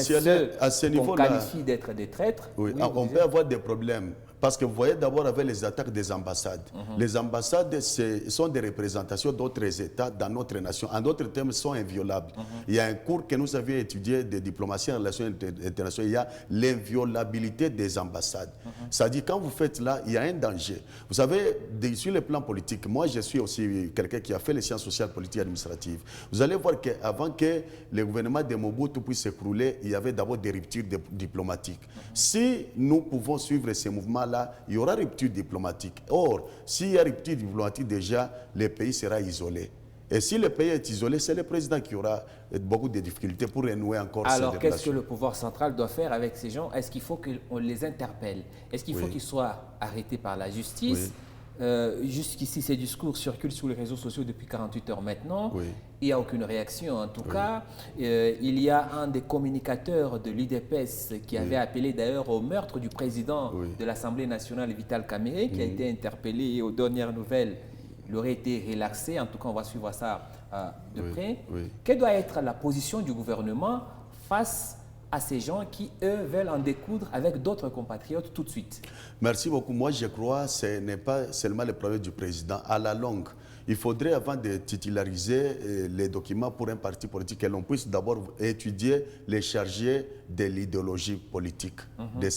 à ce niveau-là, on qualifie d'être des traîtres. On peut avoir des problèmes. Parce que vous voyez d'abord avec les attaques des ambassades. Les ambassades sont des représentations d'autres États dans notre nation. En d'autres termes, sont inviolables. Il y a un cours que nous avions étudié de diplomatie en relations internationales. Il y a l'inviolabilité des ambassades. C'est-à-dire quand vous faites là, il y a un danger. Vous savez, sur le plan politique, moi je suis aussi quelqu'un qui a fait les sciences sociales, politiques et administratives. Vous allez voir qu'avant que le gouvernement de Mobutu puisse s'écrouler, il y avait d'abord des ruptures diplomatiques. Si nous pouvons suivre ces mouvements-là, il y aura rupture diplomatique. Or, s'il y a rupture diplomatique déjà, le pays sera isolé. Et si le pays est isolé, c'est le président qui aura beaucoup de difficultés pour renouer encore ces relations. Alors, qu'est-ce que le pouvoir central doit faire avec ces gens? Est-ce qu'il faut qu'on les interpelle? Est-ce qu'il faut qu'ils soient arrêtés par la justice? Jusqu'ici, ces discours circulent sur les réseaux sociaux depuis 48 heures maintenant. Il n'y a aucune réaction. En tout cas, il y a un des communicateurs de l'UDPS qui avait appelé d'ailleurs au meurtre du président de l'Assemblée nationale, Vital Kamerhe, qui a été interpellé et aux dernières nouvelles, il aurait été relaxé. En tout cas, on va suivre ça de près. Quelle doit être la position du gouvernement face à ces gens qui, eux, veulent en découdre avec d'autres compatriotes tout de suite? Merci beaucoup. Moi, je crois que ce n'est pas seulement le problème du président. À la longue, il faudrait, avant de titulariser les documents pour un parti politique, que l'on puisse d'abord étudier les chargés de l'idéologie politique de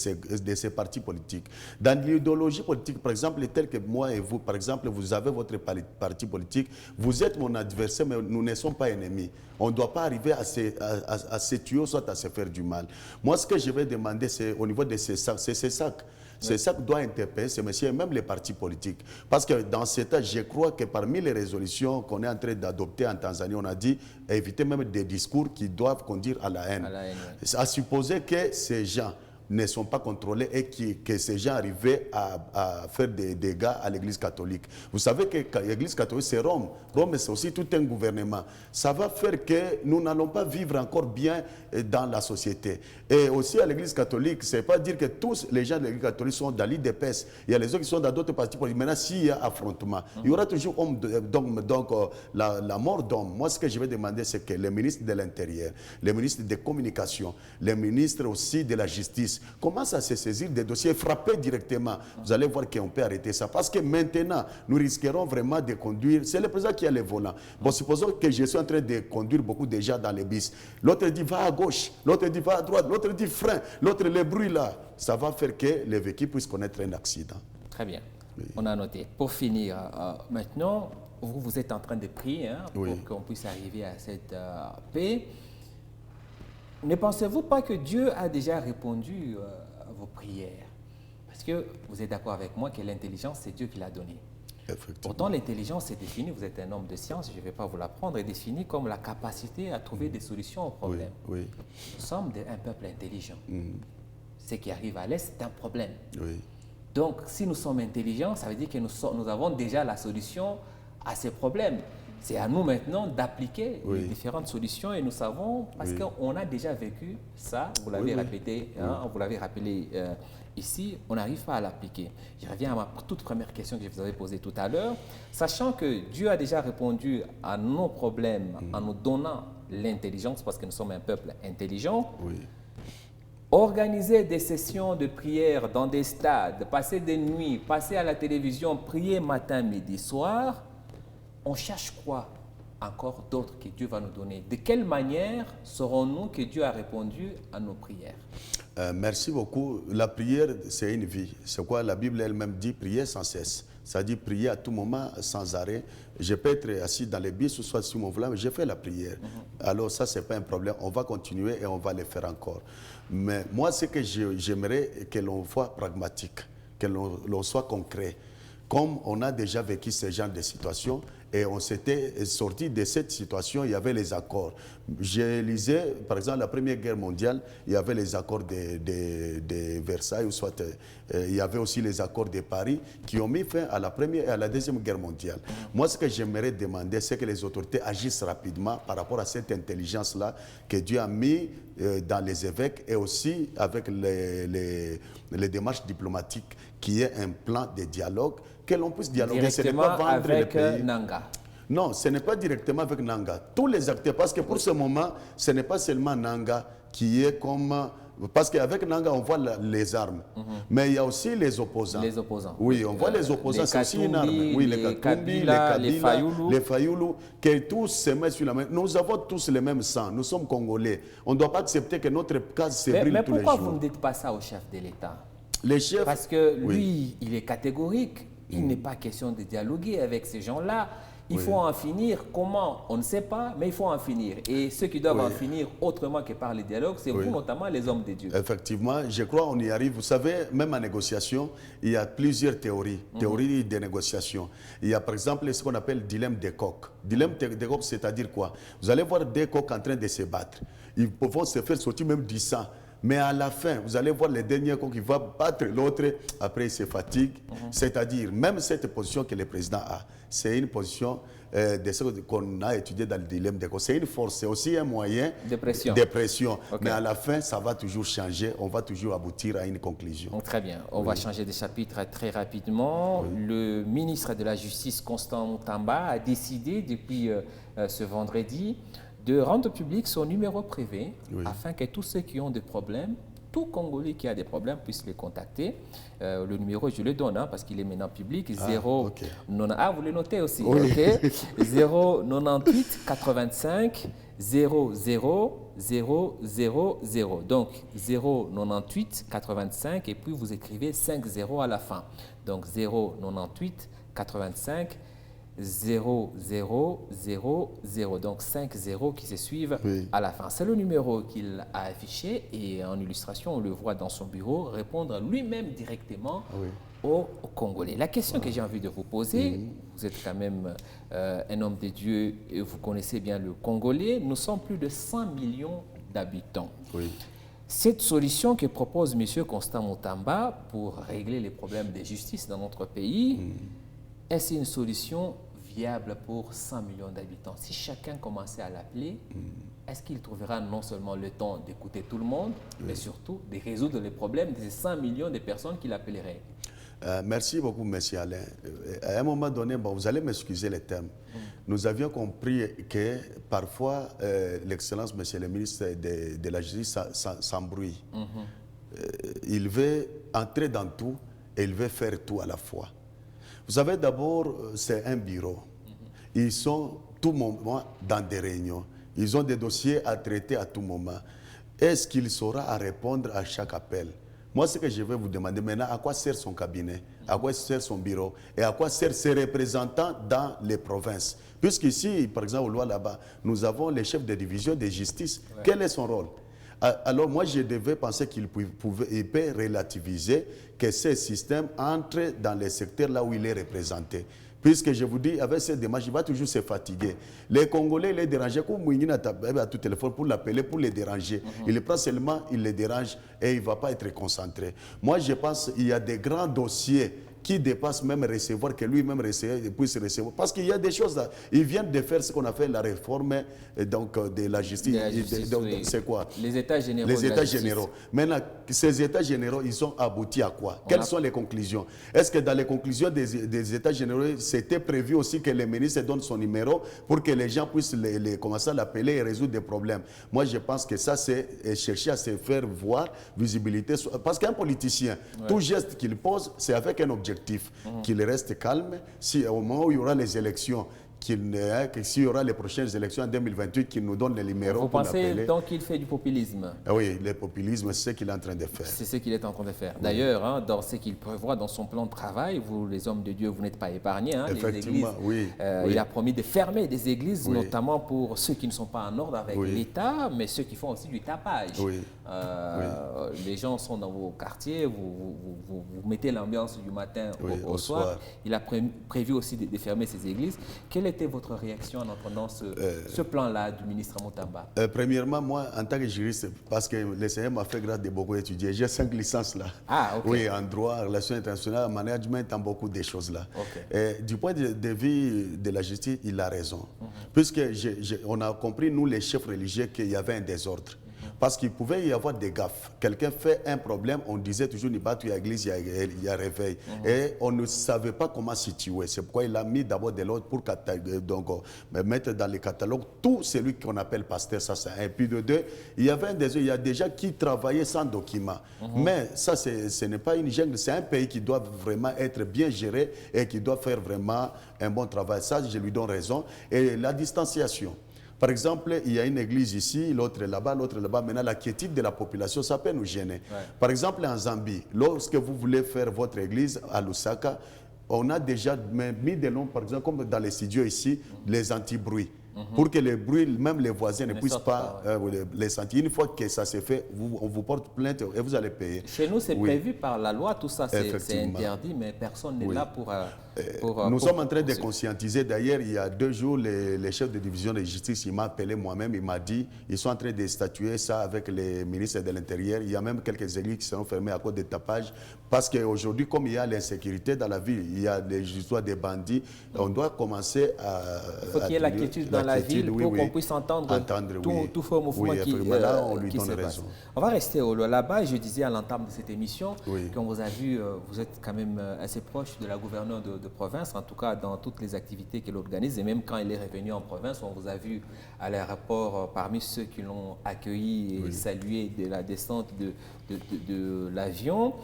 ces partis politiques. Dans l'idéologie politique, par exemple, tel que moi et vous, par exemple, vous avez votre parti politique, vous êtes mon adversaire, mais nous ne sommes pas ennemis. On ne doit pas arriver à se tuer, soit à se faire du mal. Moi, ce que je vais demander, c'est au niveau de ces sacs, c'est ces sacs. C'est ça que doit interpeller ces messieurs et même les partis politiques. Parce que dans cet âge, je crois que parmi les résolutions qu'on est en train d'adopter en Tanzanie, on a dit éviter même des discours qui doivent conduire à la haine. À supposer que ces gens, ne sont pas contrôlés et que ces gens arrivaient à faire des dégâts à l'Église catholique. Vous savez que l'Église catholique, c'est Rome. Rome, c'est aussi tout un gouvernement. Ça va faire que nous n'allons pas vivre encore bien dans la société. Et aussi à l'Église catholique, c'est pas dire que tous les gens de l'Église catholique sont dans l'IDPS. Il y a les autres qui sont dans d'autres partis politiques. Maintenant, s'il y a affrontement, il y aura toujours la mort d'homme. Moi, ce que je vais demander, c'est que les ministres de l'Intérieur, les ministres des Communications, les ministres aussi de la Justice commencent à se saisir des dossiers, frapper directement. Vous allez voir qu'on peut arrêter ça. Parce que maintenant, nous risquerons vraiment de conduire. C'est le président qui a le volant. Bon, supposons que je suis en train de conduire beaucoup déjà dans les bus. L'autre dit va à gauche, l'autre dit va à droite, l'autre dit frein, l'autre le bruit là. Ça va faire que les véhicules puissent connaître un accident. Très bien. Oui. On a noté. Pour finir, maintenant, vous êtes en train de prier pour qu'on puisse arriver à cette paix. Ne pensez-vous pas que Dieu a déjà répondu à vos prières? Parce que vous êtes d'accord avec moi que l'intelligence, c'est Dieu qui l'a donnée. Pourtant, l'intelligence est définie, vous êtes un homme de science, je ne vais pas vous l'apprendre, est définie comme la capacité à trouver des solutions aux problèmes. Nous sommes un peuple intelligent. Ce qui arrive à l'Est, c'est un problème. Donc, si nous sommes intelligents, ça veut dire que nous avons déjà la solution à ces problèmes. C'est à nous maintenant d'appliquer les différentes solutions et nous savons, parce qu'on a déjà vécu ça, vous l'avez répété, vous l'avez rappelé ici, on n'arrive pas à l'appliquer. Je reviens à ma toute première question que je vous avais posée tout à l'heure. Sachant que Dieu a déjà répondu à nos problèmes en nous donnant l'intelligence, parce que nous sommes un peuple intelligent, organiser des sessions de prière dans des stades, passer des nuits, passer à la télévision, prier matin, midi, soir, on cherche quoi encore d'autre que Dieu va nous donner? De quelle manière saurons-nous que Dieu a répondu à nos prières? Merci beaucoup. La prière, c'est une vie. C'est quoi la Bible elle-même dit? Prier sans cesse. Ça dit prier à tout moment, sans arrêt. Je peux être assis dans les bus ou soit sur mon volant, mais je fais la prière. Alors ça, ce n'est pas un problème. On va continuer et on va le faire encore. Mais moi, ce que j'aimerais que l'on soit pragmatique, que l'on soit concret. Comme on a déjà vécu ce genre de situation et on s'était sorti de cette situation, il y avait les accords. Je lisais, par exemple, la Première Guerre mondiale, il y avait les accords de Versailles, ou soit il y avait aussi les accords de Paris qui ont mis fin à la Première et à la Deuxième Guerre mondiale. Moi, ce que j'aimerais demander, c'est que les autorités agissent rapidement par rapport à cette intelligence-là que Dieu a mis dans les évêques et aussi avec les démarches diplomatiques, qui est un plan de dialogue, que l'on puisse dialoguer. Ce n'est pas vendre le pays. Nanga. Non, ce n'est pas directement avec Nanga. Tous les acteurs, parce que pour ce moment, ce n'est pas seulement Nanga qui est comme... Parce qu'avec Nanga, on voit les armes. Mais il y a aussi les opposants. Les opposants. Oui, on voit les opposants, c'est aussi une arme. Oui, les Katumbi, les Fayoulou. Les Fayoulou, que tous se mettent sur la main. Nous avons tous le même sang, nous sommes Congolais. On ne doit pas accepter que notre case se brûle tous les jours. Mais pourquoi vous ne dites pas ça au chef de l'État? Les chefs, parce que lui, il est catégorique. Il n'est pas question de dialoguer avec ces gens-là. Il faut en finir. Comment? On ne sait pas, mais il faut en finir. Et ceux qui doivent en finir autrement que par le dialogue, c'est vous, notamment les hommes de Dieu. Effectivement, je crois qu'on y arrive. Vous savez, même en négociation, il y a plusieurs théories. Théories de négociation. Il y a par exemple ce qu'on appelle dilemme des coqs. Dilemme des coqs, c'est-à-dire quoi? Vous allez voir des coqs en train de se battre. Ils peuvent se faire sortir même du sang. Mais à la fin, vous allez voir les derniers qui vont battre l'autre, après il se fatigue. C'est-à-dire, même cette position que le président a, c'est une position de ce qu'on a étudié dans le dilemme des coqs. C'est une force, c'est aussi un moyen de pression. Mais à la fin, ça va toujours changer, on va toujours aboutir à une conclusion. Donc, très bien, on va changer de chapitre très rapidement. Le ministre de la Justice, Constant Mutamba, a décidé depuis ce vendredi de rendre public son numéro privé afin que tous ceux qui ont des problèmes, tout Congolais qui a des problèmes puisse les contacter. Le numéro, je le donne parce qu'il est maintenant public. 0 vous le notez aussi. 098 85 00 000. Donc 098 85 et puis vous écrivez 50 à la fin. Donc 098 85 0000, donc 5 0 qui se suivent à la fin. C'est le numéro qu'il a affiché et en illustration, on le voit dans son bureau répondre lui-même directement aux Congolais. La question que j'ai envie de vous poser, vous êtes quand même un homme de Dieu et vous connaissez bien le Congolais, nous sommes plus de 100 millions d'habitants. Cette solution que propose M. Constant Mutamba pour régler les problèmes de justice dans notre pays, est-ce une solution viable pour 100 millions d'habitants? Si chacun commençait à l'appeler, est-ce qu'il trouvera non seulement le temps d'écouter tout le monde, mais surtout de résoudre les problèmes de ces 100 millions de personnes qui l'appelleraient? Merci beaucoup, M. Alain. À un moment donné, vous allez m'excuser les termes. Nous avions compris que parfois, l'Excellence, M. le ministre de la Justice, s'embrouille. Il veut entrer dans tout et il veut faire tout à la fois. Vous savez, d'abord, c'est un bureau. Ils sont tout moment dans des réunions. Ils ont des dossiers à traiter à tout moment. Est-ce qu'il saura à répondre à chaque appel? Moi, ce que je vais vous demander maintenant, à quoi sert son cabinet, à quoi sert son bureau et à quoi servent ses représentants dans les provinces? Puisqu'ici, par exemple, au Loi là-bas, nous avons les chefs de division de justice. Ouais. Quel est son rôle? Alors moi, je devais penser qu'il peut relativiser que ce système entre dans les secteurs là où il est représenté. Puisque je vous dis, avec cette démarche, il va toujours se fatiguer. Les Congolais, les dérangent, comme Mouinina à tout téléphone pour l'appeler, pour les déranger. Il le prend seulement, il les dérange et il ne va pas être concentré. Moi, je pense qu'il y a des grands dossiers qui dépassent même recevoir, que lui-même puisse recevoir. Parce qu'il y a des choses là. Ils viennent de faire ce qu'on a fait la réforme de la justice. Oui. C'est quoi? Les États généraux. Les États généraux. Maintenant, ces États généraux, ils ont abouti à quoi? Quelles sont les conclusions? Est-ce que dans les conclusions des États généraux, c'était prévu aussi que le ministre donne son numéro pour que les gens puissent commencer à l'appeler et résoudre des problèmes? Moi, je pense que ça, c'est chercher à se faire voir, visibilité. Parce qu'un politicien, tout geste qu'il pose, c'est avec un objectif. Qu'il reste calme. Si au moment où il y aura les élections, s'il y aura les prochaines élections en 2028, qu'il nous donne les numéros. Vous pensez donc qu'il fait du populisme? Oui, le populisme, c'est ce qu'il est en train de faire. C'est ce qu'il est en train de faire. D'ailleurs, dans ce qu'il prévoit dans son plan de travail, vous, les hommes de Dieu, vous n'êtes pas épargnés. Effectivement, les églises, il a promis de fermer des églises, notamment pour ceux qui ne sont pas en ordre avec l'État, mais ceux qui font aussi du tapage. Les gens sont dans vos quartiers, vous mettez l'ambiance du matin au soir. Il a prévu aussi de fermer ces églises. Quelle était votre réaction en entendant ce plan-là du ministre Mutamba? Premièrement, moi, en tant que juriste, parce que le Seigneur m'a fait grâce de beaucoup étudier, j'ai 5 licences là. Ah, ok. Oui, en droit, en relations internationales, en management, en beaucoup de choses là. Okay. Du point de vue de la justice, il a raison. Puisque on a compris, nous les chefs religieux, qu'il y avait un désordre. Parce qu'il pouvait y avoir des gaffes. Quelqu'un fait un problème, on disait toujours, il y a église, il y a réveil. Et on ne savait pas comment situer. C'est pourquoi il a mis d'abord de l'ordre pour mettre dans les catalogues tout celui qu'on appelle pasteur, ça c'est un. Et puis de deux, il y avait il y a des gens qui travaillaient sans document. Mais ça, ce n'est pas une jungle, c'est un pays qui doit vraiment être bien géré et qui doit faire vraiment un bon travail. Ça, je lui donne raison. Et la distanciation. Par exemple, il y a une église ici, l'autre là-bas, l'autre là-bas. Maintenant, la quiétude de la population, ça peut nous gêner. Par exemple, en Zambie, lorsque vous voulez faire votre église à Lusaka, on a déjà mis des noms, par exemple, comme dans les studios ici, les anti-bruits. Pour que les bruits, même les voisins ne puissent pas les sentir. Une fois que ça se fait, on vous porte plainte et vous allez payer. Chez nous, c'est prévu par la loi, tout ça, c'est interdit, mais personne n'est là pour... Nous sommes en train de conscientiser. D'ailleurs, il y a 2 jours, les chefs de division de justice, il m'a appelé moi-même, il m'a dit, ils sont en train de statuer ça avec les ministres de l'Intérieur. Il y a même quelques églises qui seront fermées à cause des tapages. Parce qu'aujourd'hui, comme il y a l'insécurité dans la ville, il y a des histoires des bandits, on doit commencer à... Il faut qu'il y ait la quiétude dans la ville pour qu'on puisse entendre tout faux mouvement qui se passe. On va rester là-bas. Je disais à l'entame de cette émission qu'on vous a vu, vous êtes quand même assez proche de la gouverneure de province, en tout cas dans toutes les activités qu'elle organise. Et même quand elle est revenue en province, on vous a vu à l'aéroport parmi ceux qui l'ont accueilli et salué de la descente de l'avion.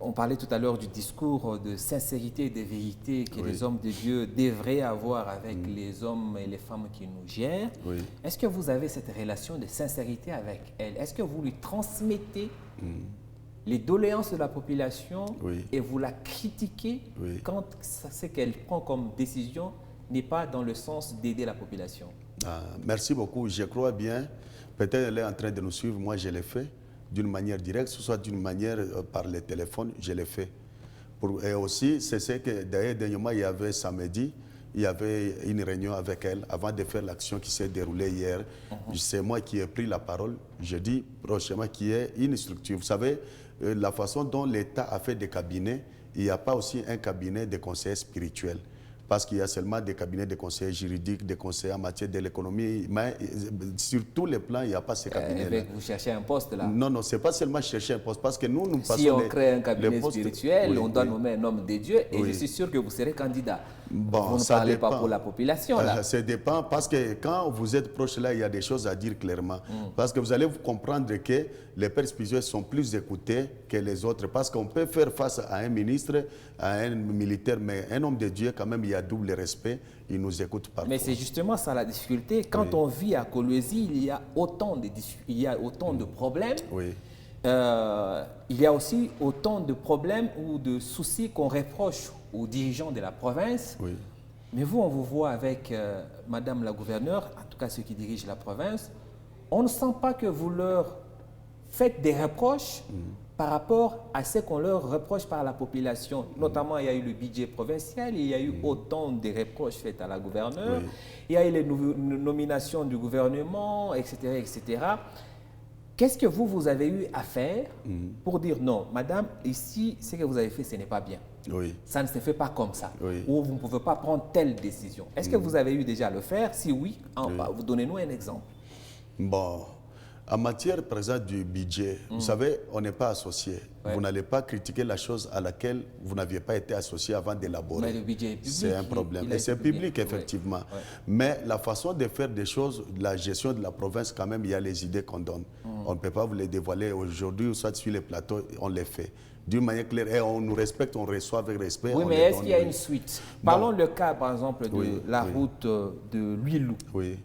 On parlait tout à l'heure du discours de sincérité et de vérité que les hommes de Dieu devraient avoir avec les hommes et les femmes qui nous gèrent. Est-ce que vous avez cette relation de sincérité avec elle? Est-ce que vous lui transmettez les doléances de la population et vous la critiquez quand ce qu'elle prend comme décision n'est pas dans le sens d'aider la population? Merci beaucoup. Je crois bien. Peut-être elle est en train de nous suivre. Moi, je l'ai fait d'une manière directe, soit d'une manière par le téléphone, je l'ai fait. Et aussi, c'est ce que d'ailleurs, dernièrement, il y avait samedi, il y avait une réunion avec elle avant de faire l'action qui s'est déroulée hier. C'est moi qui ai pris la parole. Je dis prochainement qu'il y ait une structure. Vous savez, la façon dont l'État a fait des cabinets, il n'y a pas aussi un cabinet de conseillers spirituels. Parce qu'il y a seulement des cabinets de conseillers juridiques, des conseillers en matière de l'économie. Mais sur tous les plans, il n'y a pas ces cabinets-là. Vous cherchez un poste là? Non, non, ce n'est pas seulement chercher un poste. Parce que nous passons si on crée un cabinet postes, spirituel, oui, on doit nommer un homme de Dieu et oui. je suis sûr que vous serez candidat. Bon, vous ne parlez pas pour la population là. Ça dépend parce que quand vous êtes proche là, il y a des choses à dire clairement. Parce que vous allez vous comprendre que les pères spirituels sont plus écoutés que les autres. Parce qu'on peut faire face à un ministre, à un militaire, mais un homme de Dieu, quand même, il y a double respect. Il nous écoute parfois. Mais c'est justement ça la difficulté. Quand on vit à Kolwezi, il y a autant de problèmes. Oui. Il y a aussi autant de problèmes ou de soucis qu'on reproche aux dirigeants de la province. Oui. Mais vous, on vous voit avec Madame la gouverneure, en tout cas ceux qui dirigent la province, on ne sent pas que vous leur faites des reproches par rapport à ce qu'on leur reproche par la population. Notamment, il y a eu le budget provincial, il y a eu autant de reproches faits à la gouverneure, il y a eu les nominations du gouvernement, etc., etc. Qu'est-ce que vous avez eu à faire pour dire non, madame, ici, ce que vous avez fait, ce n'est pas bien. Oui. Ça ne se fait pas comme ça. Oui. Ou vous ne pouvez pas prendre telle décision. Est-ce que vous avez eu déjà à le faire? Si oui, vous donnez-nous un exemple. Bon, en matière, par exemple, du budget, vous savez, on n'est pas associé. Ouais. Vous n'allez pas critiquer la chose à laquelle vous n'aviez pas été associé avant d'élaborer. Mais le budget est public. C'est un problème. Et c'est public, effectivement. Ouais. Mais la façon de faire des choses, la gestion de la province, quand même, il y a les idées qu'on donne. On ne peut pas vous les dévoiler aujourd'hui, ou soit sur les plateaux, on les fait. D'une manière claire, et on nous respecte, on reçoit avec respect. Oui, mais est-ce qu'il y a une suite? Parlons le cas, par exemple, de la route de Luilou. Oui.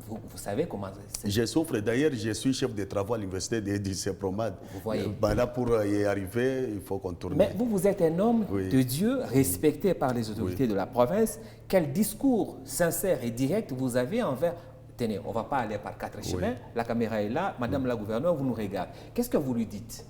Vous savez comment c'est? Je souffre. D'ailleurs, je suis chef de travaux à l'université de Sepromad. Vous voyez. Là, pour y arriver, il faut qu'on tourne. Mais vous êtes un homme de Dieu, respecté par les autorités de la province. Quel discours sincère et direct vous avez envers... Tenez, on ne va pas aller par quatre chemins. La caméra est là. Madame la gouverneure, vous nous regardez. Qu'est-ce que vous lui dites?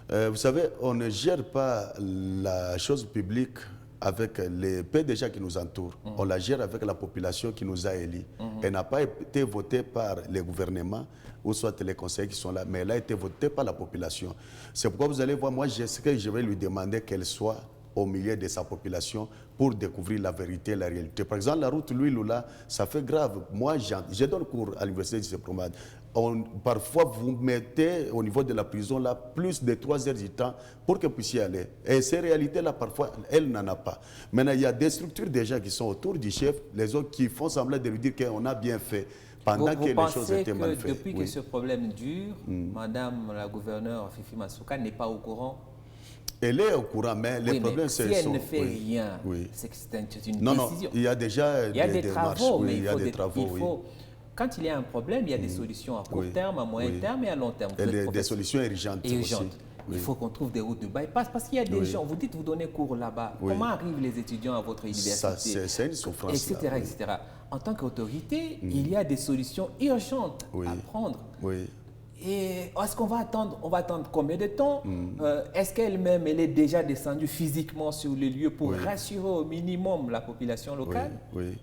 Vous savez, on ne gère pas la chose publique avec les PDG qui nous entourent. On la gère avec la population qui nous a élus. Elle n'a pas été votée par les gouvernements ou soit les conseils qui sont là, mais elle a été votée par la population. C'est pourquoi vous allez voir, moi, ce que je vais lui demander qu'elle soit au milieu de sa population pour découvrir la vérité, la réalité. Par exemple, la route Louis-Lula, ça fait grave. Moi, je donne cours à l'université de Sepromad. Parfois, vous mettez au niveau de la prison là plus de 3 heures du temps pour que vous puissiez aller. Et ces réalités-là, parfois, elle n'en a pas. Maintenant, il y a des structures déjà qui sont autour du chef, les autres qui font semblant de lui dire qu'on a bien fait, pendant que les choses étaient mal faites. Depuis que ce problème dure, Madame la gouverneure Fifi Masuka n'est pas au courant? Elle est au courant, mais les problèmes, c'est... Si elle ne fait rien, c'est que c'est une décision. Non, il y a déjà des travaux, mais il y a des travaux, quand il y a un problème, il y a des solutions à court terme, à moyen terme et à long terme. Des solutions urgentes aussi. Il faut qu'on trouve des routes de bypass parce qu'il y a des gens, vous dites, vous donnez cours là-bas. Comment arrivent les étudiants à votre université? C'est une souffrance. Etc., etc. En tant qu'autorité, il y a des solutions urgentes à prendre. Et est-ce qu'on va attendre? On va attendre combien de temps? Est-ce qu'elle-même, elle est déjà descendue physiquement sur les lieux pour rassurer au minimum la population locale? Oui,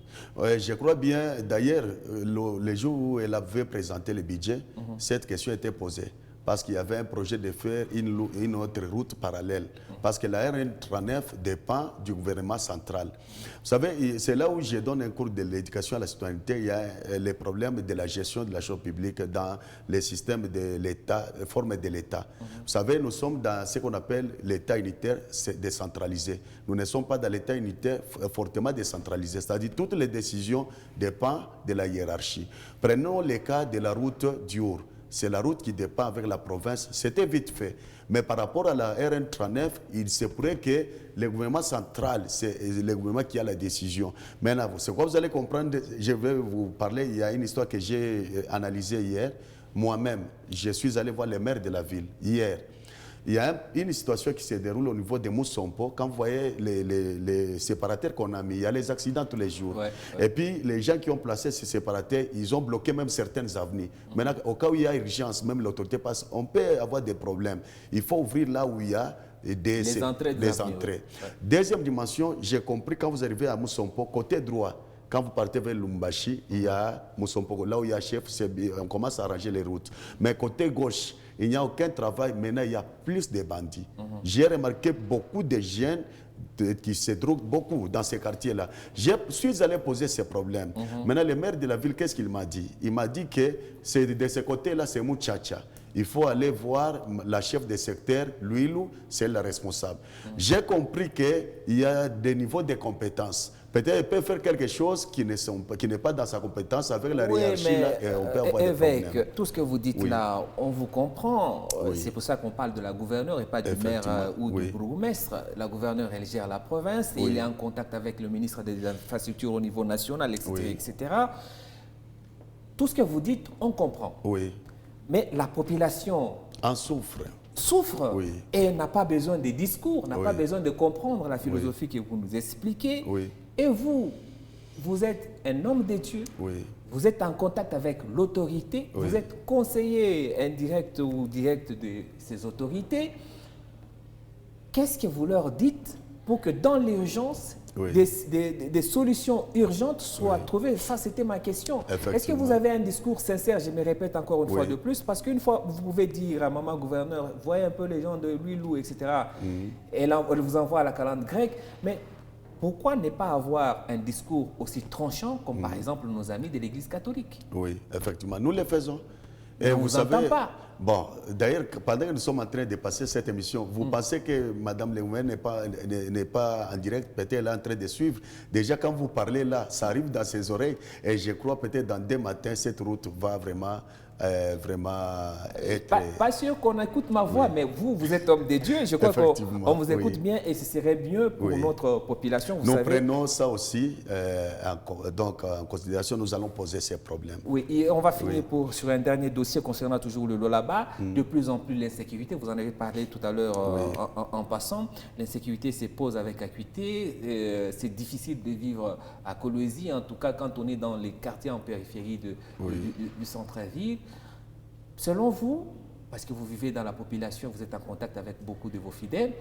je crois bien. D'ailleurs, le jour où elle avait présenté le budget, cette question était posée. Parce qu'il y avait un projet de faire une autre route parallèle. Parce que la RN39 dépend du gouvernement central. Vous savez, c'est là où je donne un cours de l'éducation à la citoyenneté. Il y a les problèmes de la gestion de la chose publique dans les systèmes de l'État, les formes de l'État. Vous savez, nous sommes dans ce qu'on appelle l'État unitaire décentralisé. Nous ne sommes pas dans l'État unitaire fortement décentralisé. C'est-à-dire toutes les décisions dépendent de la hiérarchie. Prenons le cas de la route d'Iour. C'est la route qui dépend avec la province. C'était vite fait. Mais par rapport à la RN39, il se pourrait que le gouvernement central, c'est le gouvernement qui a la décision. Maintenant, c'est quoi vous allez comprendre? Je vais vous parler, il y a une histoire que j'ai analysée hier. Moi-même, je suis allé voir les maires de la ville hier. Il y a une situation qui se déroule au niveau de Moussompo. Quand vous voyez les séparateurs qu'on a mis, il y a les accidents tous les jours. Et puis, les gens qui ont placé ces séparateurs, ils ont bloqué même certaines avenues. Maintenant, au cas où il y a urgence, même l'autorité passe, on peut avoir des problèmes. Il faut ouvrir là où il y a les entrées. Ouais. Deuxième dimension, j'ai compris quand vous arrivez à Moussompo, côté droit, quand vous partez vers Lumbashi, il y a Moussompo, là où il y a chef, on commence à arranger les routes. Mais côté gauche, il n'y a aucun travail, maintenant il y a plus de bandits. J'ai remarqué beaucoup de jeunes qui se droguent beaucoup dans ces quartiers-là. Je suis allé poser ces problèmes. Maintenant, le maire de la ville, qu'est-ce qu'il m'a dit? Il m'a dit que de ce côté-là, c'est Mouchacha. Il faut aller voir la chef de secteur, Louilou, c'est la responsable. J'ai compris qu'il y a des niveaux de compétences. Peut-être qu'il peut faire quelque chose qui n'est pas dans sa compétence avec la hiérarchie, là, et on peut avoir des problèmes. Tout ce que vous dites là, on vous comprend. C'est pour ça qu'on parle de la gouverneure et pas du maire ou du bourgmestre. La gouverneure, elle gère la province et il est en contact avec le ministre des Infrastructures au niveau national, etc., etc. Tout ce que vous dites, on comprend. Mais la population en souffre et n'a pas besoin de discours, n'a pas besoin de comprendre la philosophie que vous nous expliquez. Et vous êtes un homme de Dieu, vous êtes en contact avec l'autorité, vous êtes conseiller indirect ou direct de ces autorités. Qu'est-ce que vous leur dites pour que dans l'urgence, des solutions urgentes soient trouvées? Ça, c'était ma question. Est-ce que vous avez un discours sincère? Je me répète encore une fois de plus, parce qu'une fois, vous pouvez dire à maman gouverneur, voyez un peu les gens de Louilou, etc. Et là, elle vous envoie à la calandre grecque. Mais pourquoi ne pas avoir un discours aussi tranchant comme par exemple nos amis de l'Église catholique? Oui, effectivement, nous le faisons. Et vous savez, pas. Bon, d'ailleurs, pendant que nous sommes en train de passer cette émission, vous pensez que Mme Léoumène n'est pas en direct, peut-être elle est en train de suivre. Déjà, quand vous parlez là, ça arrive dans ses oreilles. Et je crois peut-être dans 2 matins, cette route va vraiment être... Pas sûr qu'on écoute ma voix, mais vous êtes homme de Dieu. Je crois qu'on vous écoute bien et ce serait mieux pour notre population. Nous prenons ça aussi en considération. Nous allons poser ces problèmes. Oui, et on va finir sur un dernier dossier concernant toujours le Lolaba. De plus en plus l'insécurité, vous en avez parlé tout à l'heure en passant. L'insécurité se pose avec acuité. C'est difficile de vivre à Kolwezi, en tout cas quand on est dans les quartiers en périphérie du centre-ville. Selon vous, parce que vous vivez dans la population, vous êtes en contact avec beaucoup de vos fidèles,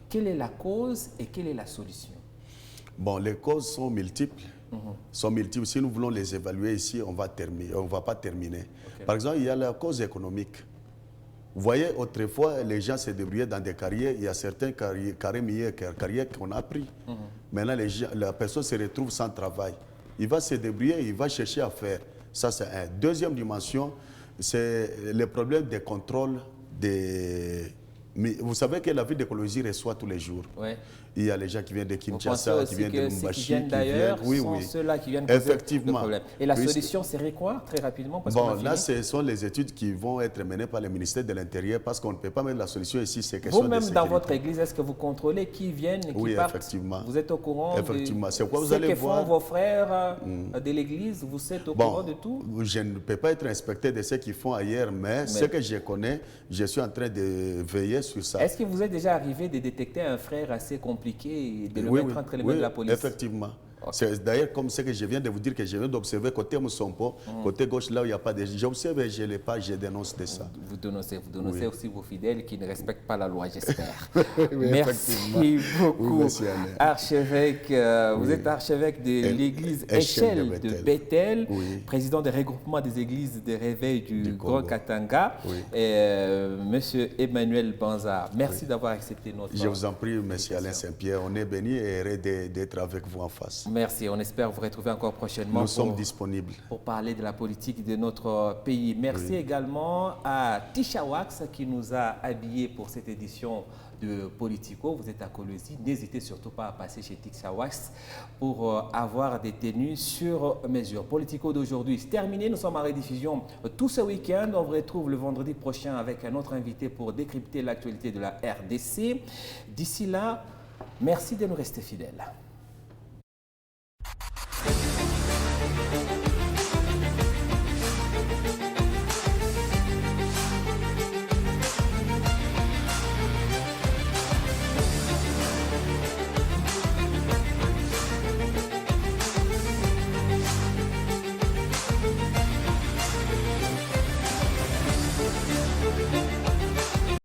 quelle est la cause et quelle est la solution? Bon, les causes sont multiples. Si nous voulons les évaluer ici, on ne va pas terminer. Par exemple, il y a la cause économique. Vous voyez, autrefois, les gens se débrouillaient dans des carrières. Il y a certains carrières qu'on a pris. Maintenant, la personne se retrouve sans travail. Il va se débrouiller, il va chercher à faire. Ça, c'est un. Deuxième dimension, c'est le problème des contrôles des... Mais vous savez que la ville de Kolwezi reçoit tous les jours. Il y a les gens qui viennent de Kinshasa, qui viennent de Lumbashi, qui viennent d'ailleurs, sont ceux-là qui viennent poser le problème. Et la solution serait quoi, très rapidement? Là, ce sont les études qui vont être menées par le ministère de l'Intérieur, parce qu'on ne peut pas mettre la solution ici, c'est question de sécurité. Vous-même, dans votre église, est-ce que vous contrôlez qui viennent et qui partent? Effectivement. Vous êtes au courant de ce que font vos frères de l'église? Vous êtes au courant de tout? Je ne peux pas être inspecteur de ce qu'ils font ailleurs, mais ce que je connais, je suis en train de veiller sur ça. Est-ce que vous êtes déjà arrivé de détecter un frère assez compliqué et de le mettre entre les mains de la police? Effectivement. C'est d'ailleurs comme ce que je viens de vous dire, que je viens d'observer côté Moussompo, côté gauche, là où il n'y a pas de... J'observe et je ne l'ai pas, je dénonce de ça. Vous dénoncez aussi vos fidèles qui ne respectent pas la loi, j'espère. Merci beaucoup, archevêque. Vous êtes archevêque de l'église Échelle de Bethel, président des regroupements des églises de réveil du Grand Katanga. Monsieur Emmanuel Banza, merci d'avoir accepté notre... Je vous en prie, monsieur Alain Saint-Pierre. On est béni et heureux d'être avec vous en face. Merci, on espère vous retrouver encore prochainement. Nous sommes disponibles pour parler de la politique de notre pays. Merci également à Tisha Wax qui nous a habillés pour cette édition de Politico. Vous êtes à Kolwezi, n'hésitez surtout pas à passer chez Tisha Wax pour avoir des tenues sur mesure. Politico d'aujourd'hui, c'est terminé. Nous sommes en rediffusion tout ce week-end. On vous retrouve le vendredi prochain avec un autre invité pour décrypter l'actualité de la RDC. D'ici là, merci de nous rester fidèles.